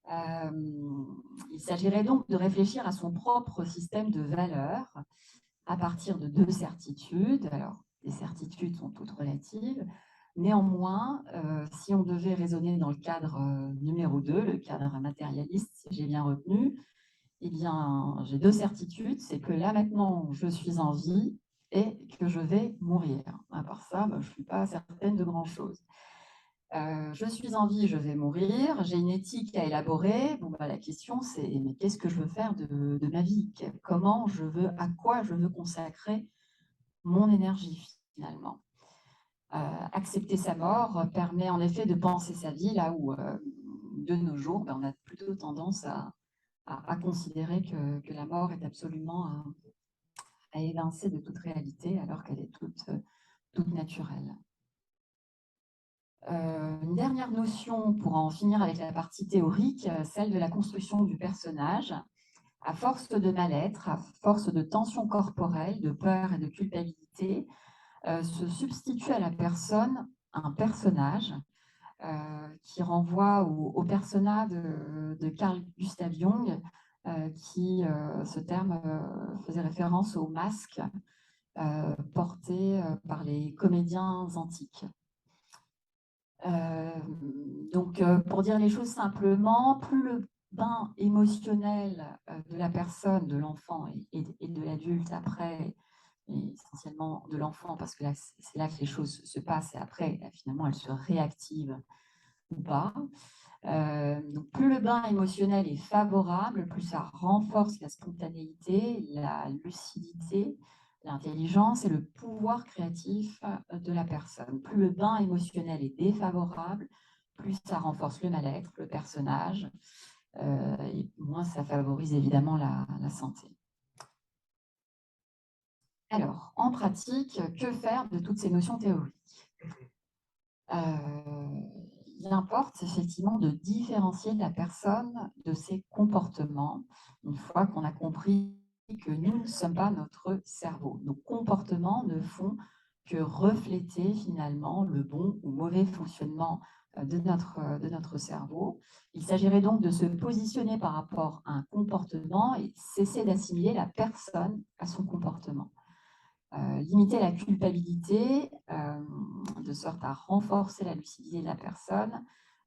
Il s'agirait donc de réfléchir à son propre système de valeurs à partir de deux certitudes. Alors, les certitudes sont toutes relatives. Néanmoins, si on devait raisonner dans le cadre numéro 2, le cadre matérialiste, si j'ai bien retenu, eh bien, j'ai deux certitudes. C'est que là, maintenant, je suis en vie et que je vais mourir. À part ça, je ne suis pas certaine de grand-chose. Je suis en vie, je vais mourir, j'ai une éthique à élaborer. Bon, la question, c'est mais qu'est-ce que je veux faire de ma vie? À quoi je veux consacrer mon énergie finalement? Accepter sa mort permet en effet de penser sa vie là où de nos jours, on a plutôt tendance à considérer que la mort est absolument à évincer de toute réalité alors qu'elle est toute naturelle. Une dernière notion pour en finir avec la partie théorique, celle de la construction du personnage. À force de mal-être, à force de tension corporelle, de peur et de culpabilité, se substitue à la personne un personnage qui renvoie au persona de Carl Gustav Jung, ce terme faisait référence au masque porté par les comédiens antiques. Donc, pour dire les choses simplement, plus le bain émotionnel de la personne, de l'enfant et de l'adulte après, et essentiellement de l'enfant, parce que c'est là que les choses se passent et après, finalement, elles se réactivent ou pas. Donc, plus le bain émotionnel est favorable, plus ça renforce la spontanéité, la lucidité, l'intelligence et le pouvoir créatif de la personne. Plus le bain émotionnel est défavorable, plus ça renforce le mal-être, le personnage, et moins ça favorise évidemment la santé. Alors, en pratique, que faire de toutes ces notions théoriques? Il importe effectivement de différencier la personne de ses comportements une fois qu'on a compris que nous ne sommes pas notre cerveau. Nos comportements ne font que refléter finalement le bon ou mauvais fonctionnement de notre cerveau. Il s'agirait donc de se positionner par rapport à un comportement et cesser d'assimiler la personne à son comportement. Limiter la culpabilité de sorte à renforcer la lucidité de la personne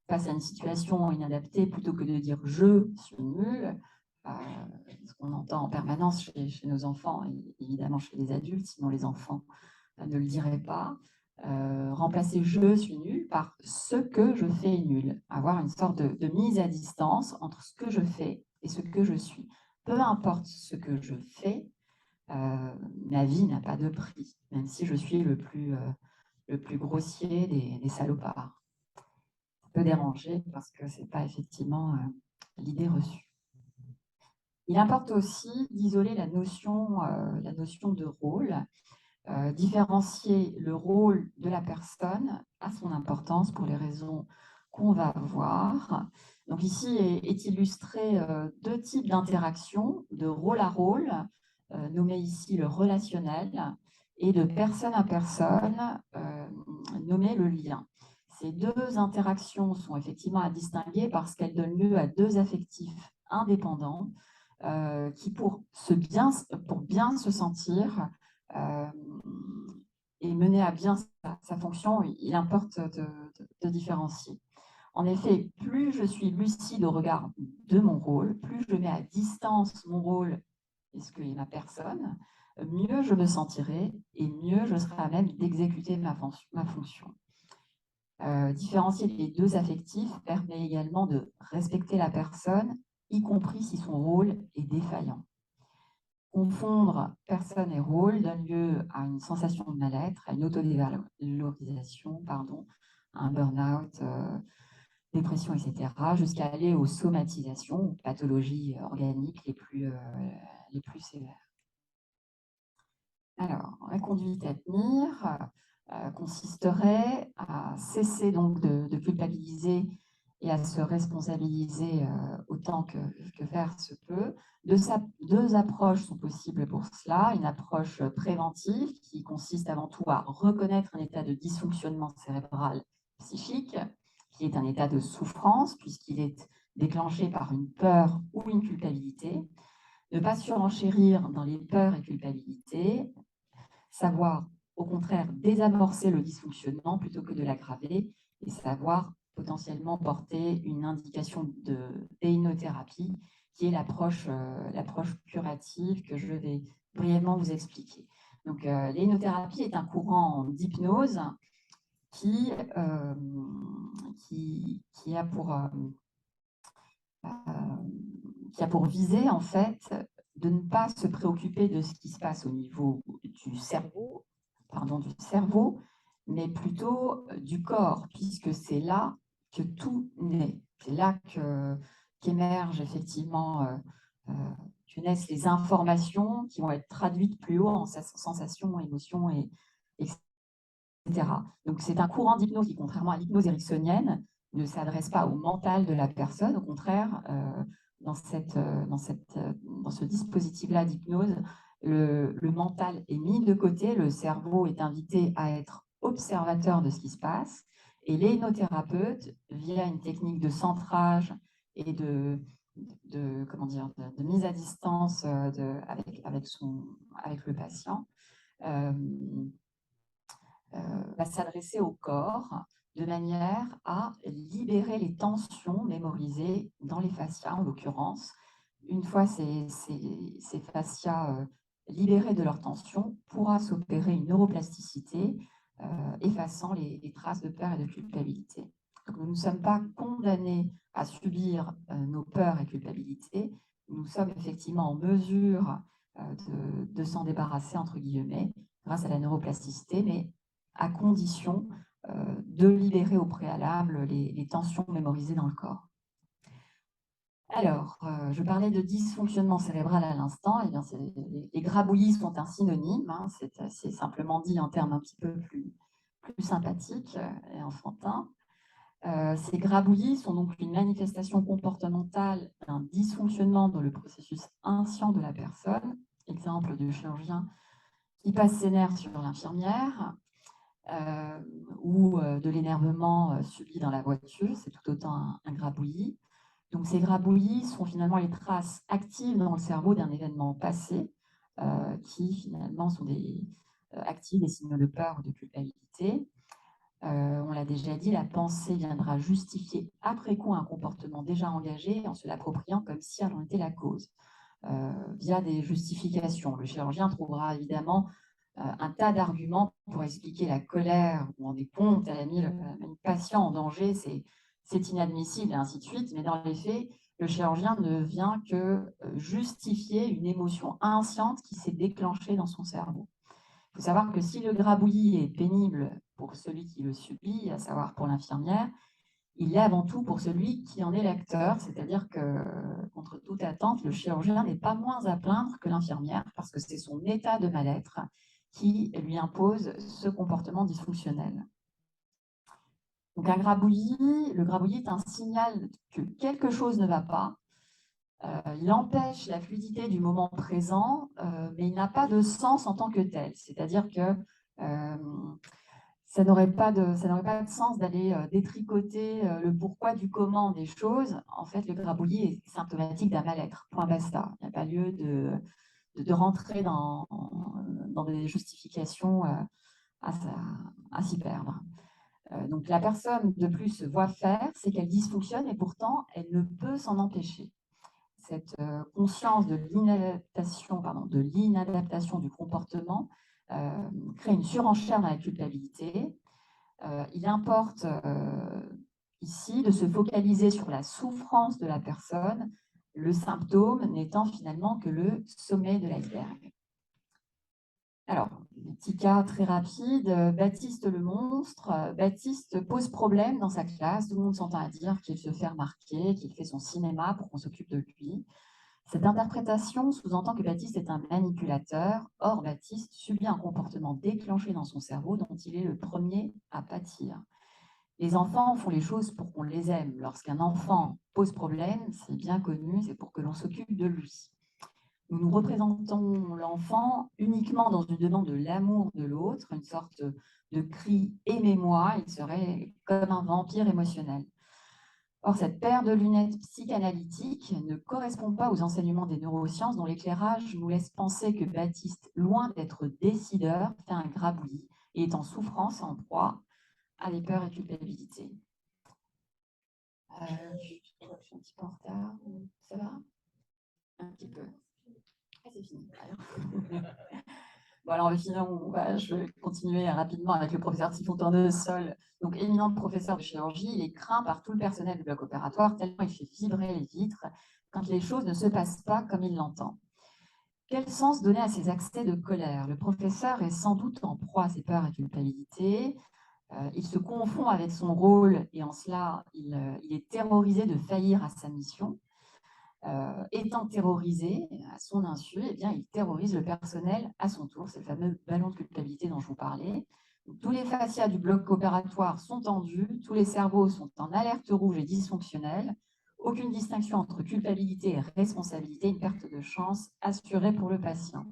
face à une situation inadaptée plutôt que de dire « je suis nul », ce qu'on entend en permanence chez nos enfants et évidemment chez les adultes, sinon les enfants ne le diraient pas. Remplacer « je suis nul » par « ce que je fais est nul », avoir une sorte de mise à distance entre ce que je fais et ce que je suis. Peu importe ce que je fais, ma vie n'a pas de prix, même si je suis le plus grossier des salopards. Ça peut déranger parce que ce n'est pas effectivement l'idée reçue. Il importe aussi d'isoler la notion de rôle, différencier le rôle de la personne à son importance pour les raisons qu'on va voir. Donc ici est illustré deux types d'interactions, de rôle à rôle, nommé ici le relationnel, et de personne à personne, nommé le lien. Ces deux interactions sont effectivement à distinguer parce qu'elles donnent lieu à deux affectifs indépendants qui, pour bien se sentir et mener à bien sa fonction, il importe de différencier. En effet, plus je suis lucide au regard de mon rôle, plus je mets à distance mon rôle et ce que est ma personne, mieux je me sentirai et mieux je serai à même d'exécuter ma fonction. Différencier les deux affectifs permet également de respecter la personne, y compris si son rôle est défaillant. Confondre personne et rôle donne lieu à une sensation de mal-être, à une autodévalorisation, à un burn-out, dépression, etc., jusqu'à aller aux somatisations, aux pathologies organiques les plus sévères. Alors, la conduite à tenir consisterait à cesser donc de culpabiliser et à se responsabiliser autant que faire se peut. Deux approches sont possibles pour cela. Une approche préventive qui consiste avant tout à reconnaître un état de dysfonctionnement cérébral psychique, qui est un état de souffrance puisqu'il est déclenché par une peur ou une culpabilité. Ne pas surenchérir dans les peurs et culpabilités, savoir au contraire désamorcer le dysfonctionnement plutôt que de l'aggraver et savoir potentiellement porter une indication de péinothérapie qui est l'approche curative que je vais brièvement vous expliquer. Donc, l'énothérapie est un courant d'hypnose qui a pour visée en fait de ne pas se préoccuper de ce qui se passe au niveau du cerveau, mais plutôt du corps, puisque c'est là que tout naît. C'est là qu'émergent effectivement, que naissent les informations qui vont être traduites plus haut en sensations, émotions, etc. Donc c'est un courant d'hypnose qui, contrairement à l'hypnose ericksonienne, ne s'adresse pas au mental de la personne. Au contraire, dans ce dispositif-là d'hypnose, le mental est mis de côté, le cerveau est invité à être observateur de ce qui se passe, et l'hypnothérapeute, via une technique de centrage et de mise à distance avec le patient, va s'adresser au corps de manière à libérer les tensions mémorisées dans les fascias, en l'occurrence. Une fois ces fascias libérés de leurs tensions, pourra s'opérer une neuroplasticité effaçant les traces de peur et de culpabilité. Donc, nous ne sommes pas condamnés à subir nos peurs et culpabilités. Nous sommes effectivement en mesure de s'en débarrasser, entre guillemets, grâce à la neuroplasticité, mais à condition de libérer au préalable les tensions mémorisées dans le corps. Alors, je parlais de dysfonctionnement cérébral à l'instant. Eh bien, les grabouillis sont un synonyme. Hein, c'est simplement dit en termes un petit peu plus sympathiques et enfantins. Ces grabouillis sont donc une manifestation comportementale d'un dysfonctionnement dans le processus inscient de la personne. Exemple du chirurgien qui passe ses nerfs sur l'infirmière. ou de l'énervement subi dans la voiture, c'est tout autant un grabouillis. Donc ces grabouillis sont finalement les traces actives dans le cerveau d'un événement passé qui finalement sont actifs des signaux de peur ou de culpabilité. On l'a déjà dit, la pensée viendra justifier après coup un comportement déjà engagé en se l'appropriant comme si elle en était la cause, via des justifications. Le chirurgien trouvera évidemment un tas d'arguments pour expliquer la colère. Vous vous rendez compte, elle a mis le patient en danger, c'est inadmissible, et ainsi de suite. Mais dans les faits, le chirurgien ne vient que justifier une émotion insciente qui s'est déclenchée dans son cerveau. Il faut savoir que si le grabouillis est pénible pour celui qui le subit, à savoir pour l'infirmière, il l'est avant tout pour celui qui en est l'acteur, c'est-à-dire que, contre toute attente, le chirurgien n'est pas moins à plaindre que l'infirmière, parce que c'est son état de mal-être qui lui impose ce comportement dysfonctionnel. Donc le grabouillis est un signal que quelque chose ne va pas. Il empêche la fluidité du moment présent, mais il n'a pas de sens en tant que tel. C'est-à-dire que ça n'aurait pas de sens d'aller détricoter le pourquoi du comment des choses. En fait, le grabouillis est symptomatique d'un mal-être. Point basta. Il n'y a pas lieu de rentrer dans des justifications à s'y perdre. Donc la personne, de plus, se voit faire, c'est qu'elle dysfonctionne et pourtant, elle ne peut s'en empêcher. Cette conscience de l'inadaptation du comportement crée une surenchère dans la culpabilité. Il importe ici de se focaliser sur la souffrance de la personne, le symptôme n'étant finalement que le sommet de l'iceberg. Alors, petit cas très rapide, Baptiste le monstre. Baptiste pose problème dans sa classe, tout le monde s'entend à dire qu'il se fait remarquer, qu'il fait son cinéma pour qu'on s'occupe de lui. Cette interprétation sous-entend que Baptiste est un manipulateur. Or, Baptiste subit un comportement déclenché dans son cerveau dont il est le premier à pâtir. Les enfants font les choses pour qu'on les aime. Lorsqu'un enfant pose problème, c'est bien connu, c'est pour que l'on s'occupe de lui. Nous représentons l'enfant uniquement dans une demande de l'amour de l'autre, une sorte de cri « aimez-moi », il serait comme un vampire émotionnel. Or, cette paire de lunettes psychanalytiques ne correspond pas aux enseignements des neurosciences dont l'éclairage nous laisse penser que Baptiste, loin d'être décideur, fait un grabouillis et est en souffrance, en proie à des peurs et culpabilité. Je suis un petit peu en retard. Ça va? Un petit peu. Ah, c'est fini. Bon, alors, sinon, je vais continuer rapidement avec le professeur Typhon Tournesol, donc éminent professeur de chirurgie. Il est craint par tout le personnel du bloc opératoire, tellement il fait vibrer les vitres quand les choses ne se passent pas comme il l'entend. Quel sens donner à ces accès de colère? Le professeur est sans doute en proie à ses peurs et culpabilités. Il se confond avec son rôle et en cela, il est terrorisé de faillir à sa mission. Étant terrorisé à son insu, eh bien, il terrorise le personnel à son tour. C'est le fameux ballon de culpabilité dont je vous parlais. Donc, tous les fascias du bloc opératoire sont tendus, tous les cerveaux sont en alerte rouge et dysfonctionnels. Aucune distinction entre culpabilité et responsabilité, une perte de chance assurée pour le patient.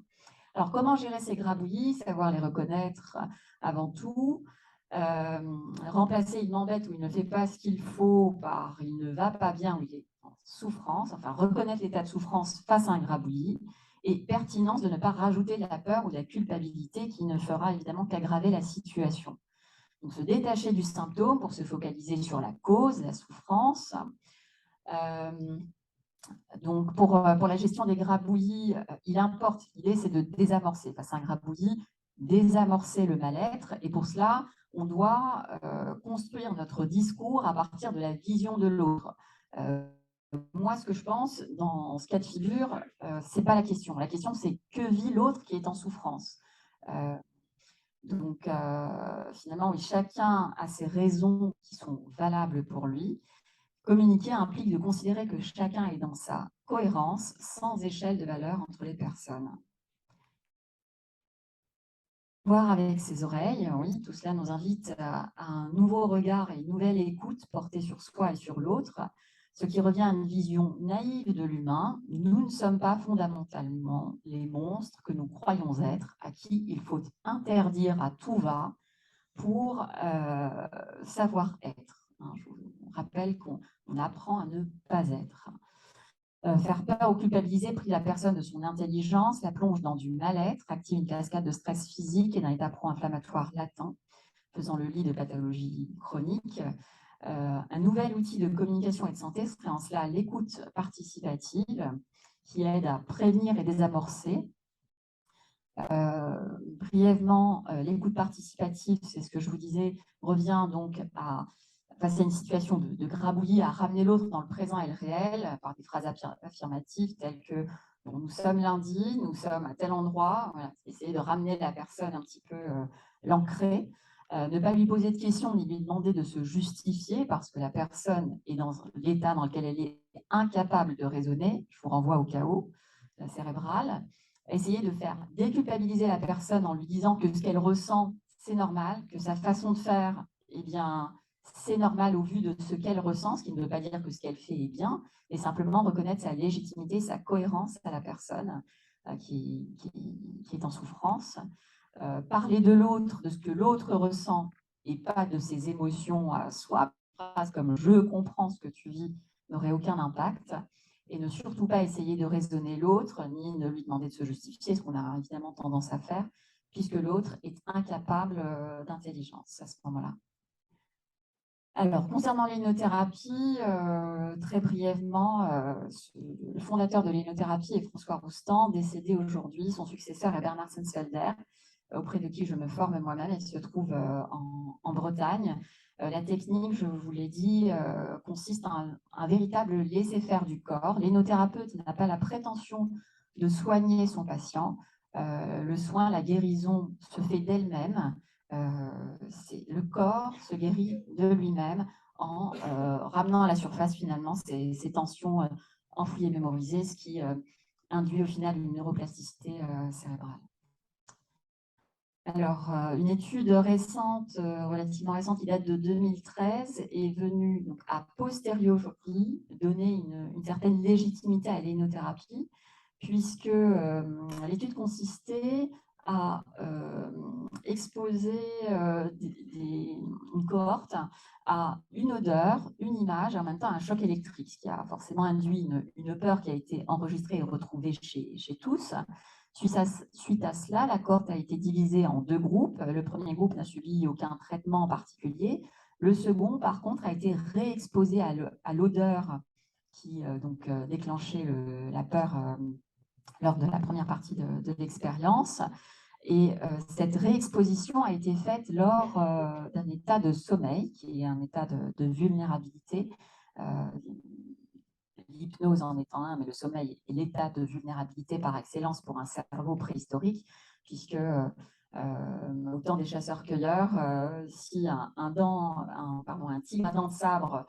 Alors, comment gérer ces grabouillis? Savoir les reconnaître avant tout. Remplacer il m'embête ou il ne fait pas ce qu'il faut par il ne va pas bien ou il est en souffrance, enfin reconnaître l'état de souffrance face à un grabouillis, et pertinence de ne pas rajouter de la peur ou de la culpabilité qui ne fera évidemment qu'aggraver la situation. Donc se détacher du symptôme pour se focaliser sur la cause, la souffrance. Donc pour la gestion des grabouillis, il importe, l'idée c'est de désamorcer face à un grabouillis, désamorcer le mal-être, et pour cela, on doit construire notre discours à partir de la vision de l'autre. Moi, ce que je pense dans ce cas de figure, ce n'est pas la question. La question, c'est que vit l'autre qui est en souffrance. Donc, finalement, oui, chacun a ses raisons qui sont valables pour lui. Communiquer implique de considérer que chacun est dans sa cohérence, sans échelle de valeur entre les personnes. Voir avec ses oreilles, oui, tout cela nous invite à un nouveau regard et une nouvelle écoute portée sur soi et sur l'autre, ce qui revient à une vision naïve de l'humain. Nous ne sommes pas fondamentalement les monstres que nous croyons être, à qui il faut interdire à tout va, pour savoir-être. Hein. Je vous rappelle qu'on apprend à ne pas être. Faire peur ou culpabiliser prive la personne de son intelligence, la plonge dans du mal-être, active une cascade de stress physique et d'un état pro-inflammatoire latent, faisant le lit de pathologies chroniques. Un nouvel outil de communication et de santé serait en cela l'écoute participative, qui aide à prévenir et désamorcer. Brièvement, l'écoute participative, c'est ce que je vous disais, revient donc à face à une situation de grabouillis, à ramener l'autre dans le présent et le réel par des phrases affirmatives telles que bon, nous sommes lundi, nous sommes à tel endroit, voilà, essayer de ramener la personne un petit peu l'ancrer, ne pas lui poser de questions ni lui demander de se justifier parce que la personne est dans l'état dans lequel elle est incapable de raisonner. Je vous renvoie au chaos cérébral. Essayer de faire déculpabiliser la personne en lui disant que ce qu'elle ressent, c'est normal, que sa façon de faire, eh bien, c'est normal au vu de ce qu'elle ressent, ce qui ne veut pas dire que ce qu'elle fait est bien, et simplement reconnaître sa légitimité, sa cohérence à la personne qui est en souffrance. Parler de l'autre, de ce que l'autre ressent, et pas de ses émotions à soi. Phrases comme « je comprends ce que tu vis » n'aurait aucun impact. Et ne surtout pas essayer de raisonner l'autre, ni de lui demander de se justifier, ce qu'on a évidemment tendance à faire, puisque l'autre est incapable d'intelligence à ce moment-là. Alors, concernant l'hypnothérapie, très brièvement, le fondateur de l'hypnothérapie est François Roustan, décédé aujourd'hui. Son successeur est Bernard Sensfelder, auprès de qui je me forme moi-même. Il se trouve en Bretagne. La technique, je vous l'ai dit, consiste en un véritable laisser-faire du corps. L'hypnothérapeute n'a pas la prétention de soigner son patient. Le soin, la guérison se fait d'elle-même. Le corps se guérit de lui-même en ramenant à la surface finalement ces tensions enfouies et mémorisées, ce qui induit au final une neuroplasticité cérébrale. Alors, une étude récente, relativement récente, qui date de 2013, est venue donc, a posteriori donner une certaine légitimité à l'hypnothérapie, puisque l'étude consistait à exposer une cohorte à une odeur, une image, et en même temps un choc électrique, ce qui a forcément induit une peur qui a été enregistrée et retrouvée chez tous. Suite à cela, la cohorte a été divisée en deux groupes. Le premier groupe n'a subi aucun traitement en particulier. Le second, par contre, a été réexposé à l'odeur qui déclenchait la peur lors de la première partie de l'expérience. Et cette réexposition a été faite lors d'un état de sommeil, qui est un état de vulnérabilité. L'hypnose en étant un, mais le sommeil est l'état de vulnérabilité par excellence pour un cerveau préhistorique, puisque au temps des chasseurs-cueilleurs, si un tigre à dents de sabre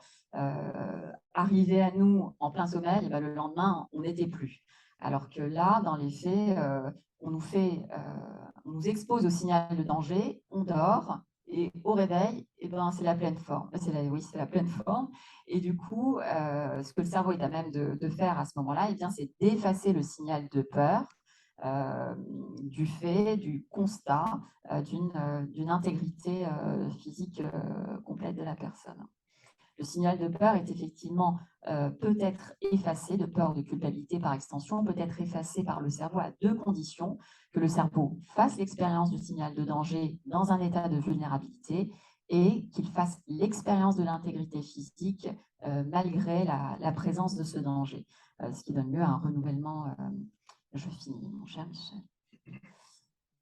arrivait à nous en plein sommeil, ben, le lendemain, on n'était plus. Alors que là, dans les faits, on nous expose au signal de danger, on dort, et au réveil, eh ben, c'est la pleine forme. Oui, c'est la pleine forme. Et du coup, ce que le cerveau est à même de faire à ce moment-là, eh c'est d'effacer le signal de peur du fait, du constat d'une intégrité physique complète de la personne. Le signal de peur est effectivement peut être effacé, de peur de culpabilité par extension, peut être effacé par le cerveau à deux conditions: que le cerveau fasse l'expérience du signal de danger dans un état de vulnérabilité et qu'il fasse l'expérience de l'intégrité physique malgré la présence de ce danger, ce qui donne lieu à un renouvellement. Je finis, mon cher Michel.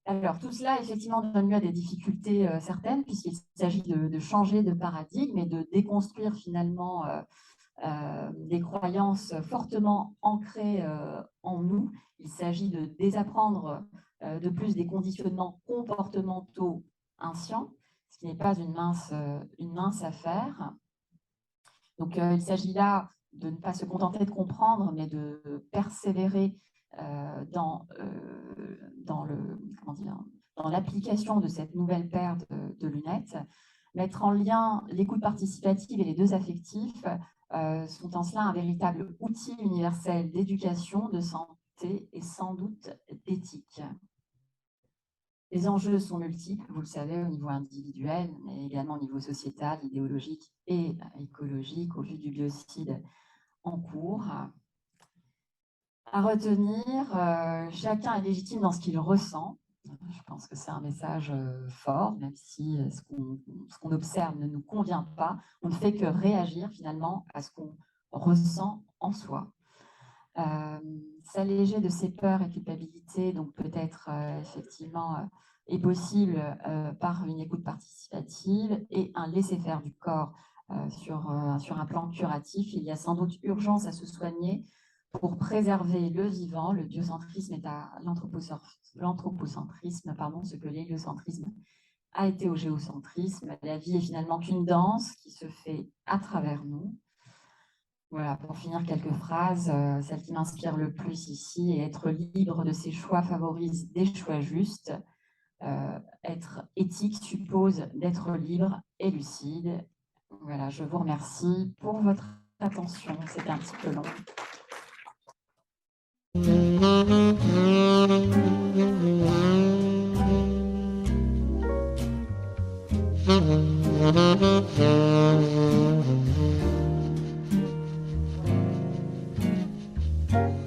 Alors, tout cela, effectivement, donne lieu à des difficultés certaines, puisqu'il s'agit de changer de paradigme et de déconstruire finalement des croyances fortement ancrées en nous. Il s'agit de désapprendre de plus des conditionnements comportementaux anciens, ce qui n'est pas une mince affaire. Donc, il s'agit là de ne pas se contenter de comprendre, mais de persévérer dans l'application de cette nouvelle paire de lunettes. Mettre en lien l'écoute participative et les deux affectifs sont en cela un véritable outil universel d'éducation, de santé et sans doute d'éthique. Les enjeux sont multiples, vous le savez, au niveau individuel, mais également au niveau sociétal, idéologique et écologique, au vu du biocide en cours. À retenir, chacun est légitime dans ce qu'il ressent. Je pense que c'est un message fort, même si ce qu'on observe ne nous convient pas. On ne fait que réagir finalement à ce qu'on ressent en soi. S'alléger de ses peurs et culpabilités, donc peut-être effectivement est possible par une écoute participative et un laisser-faire du corps sur un plan curatif. Il y a sans doute urgence à se soigner pour préserver le vivant. Le biocentrisme est à l'anthropocentrisme, ce que l'héliocentrisme a été au géocentrisme. La vie est finalement qu'une danse qui se fait à travers nous. Voilà, pour finir, quelques phrases. Celle qui m'inspire le plus ici est être libre de ses choix favorise des choix justes. Être éthique suppose d'être libre et lucide. Voilà, je vous remercie pour votre attention. C'était un petit peu long.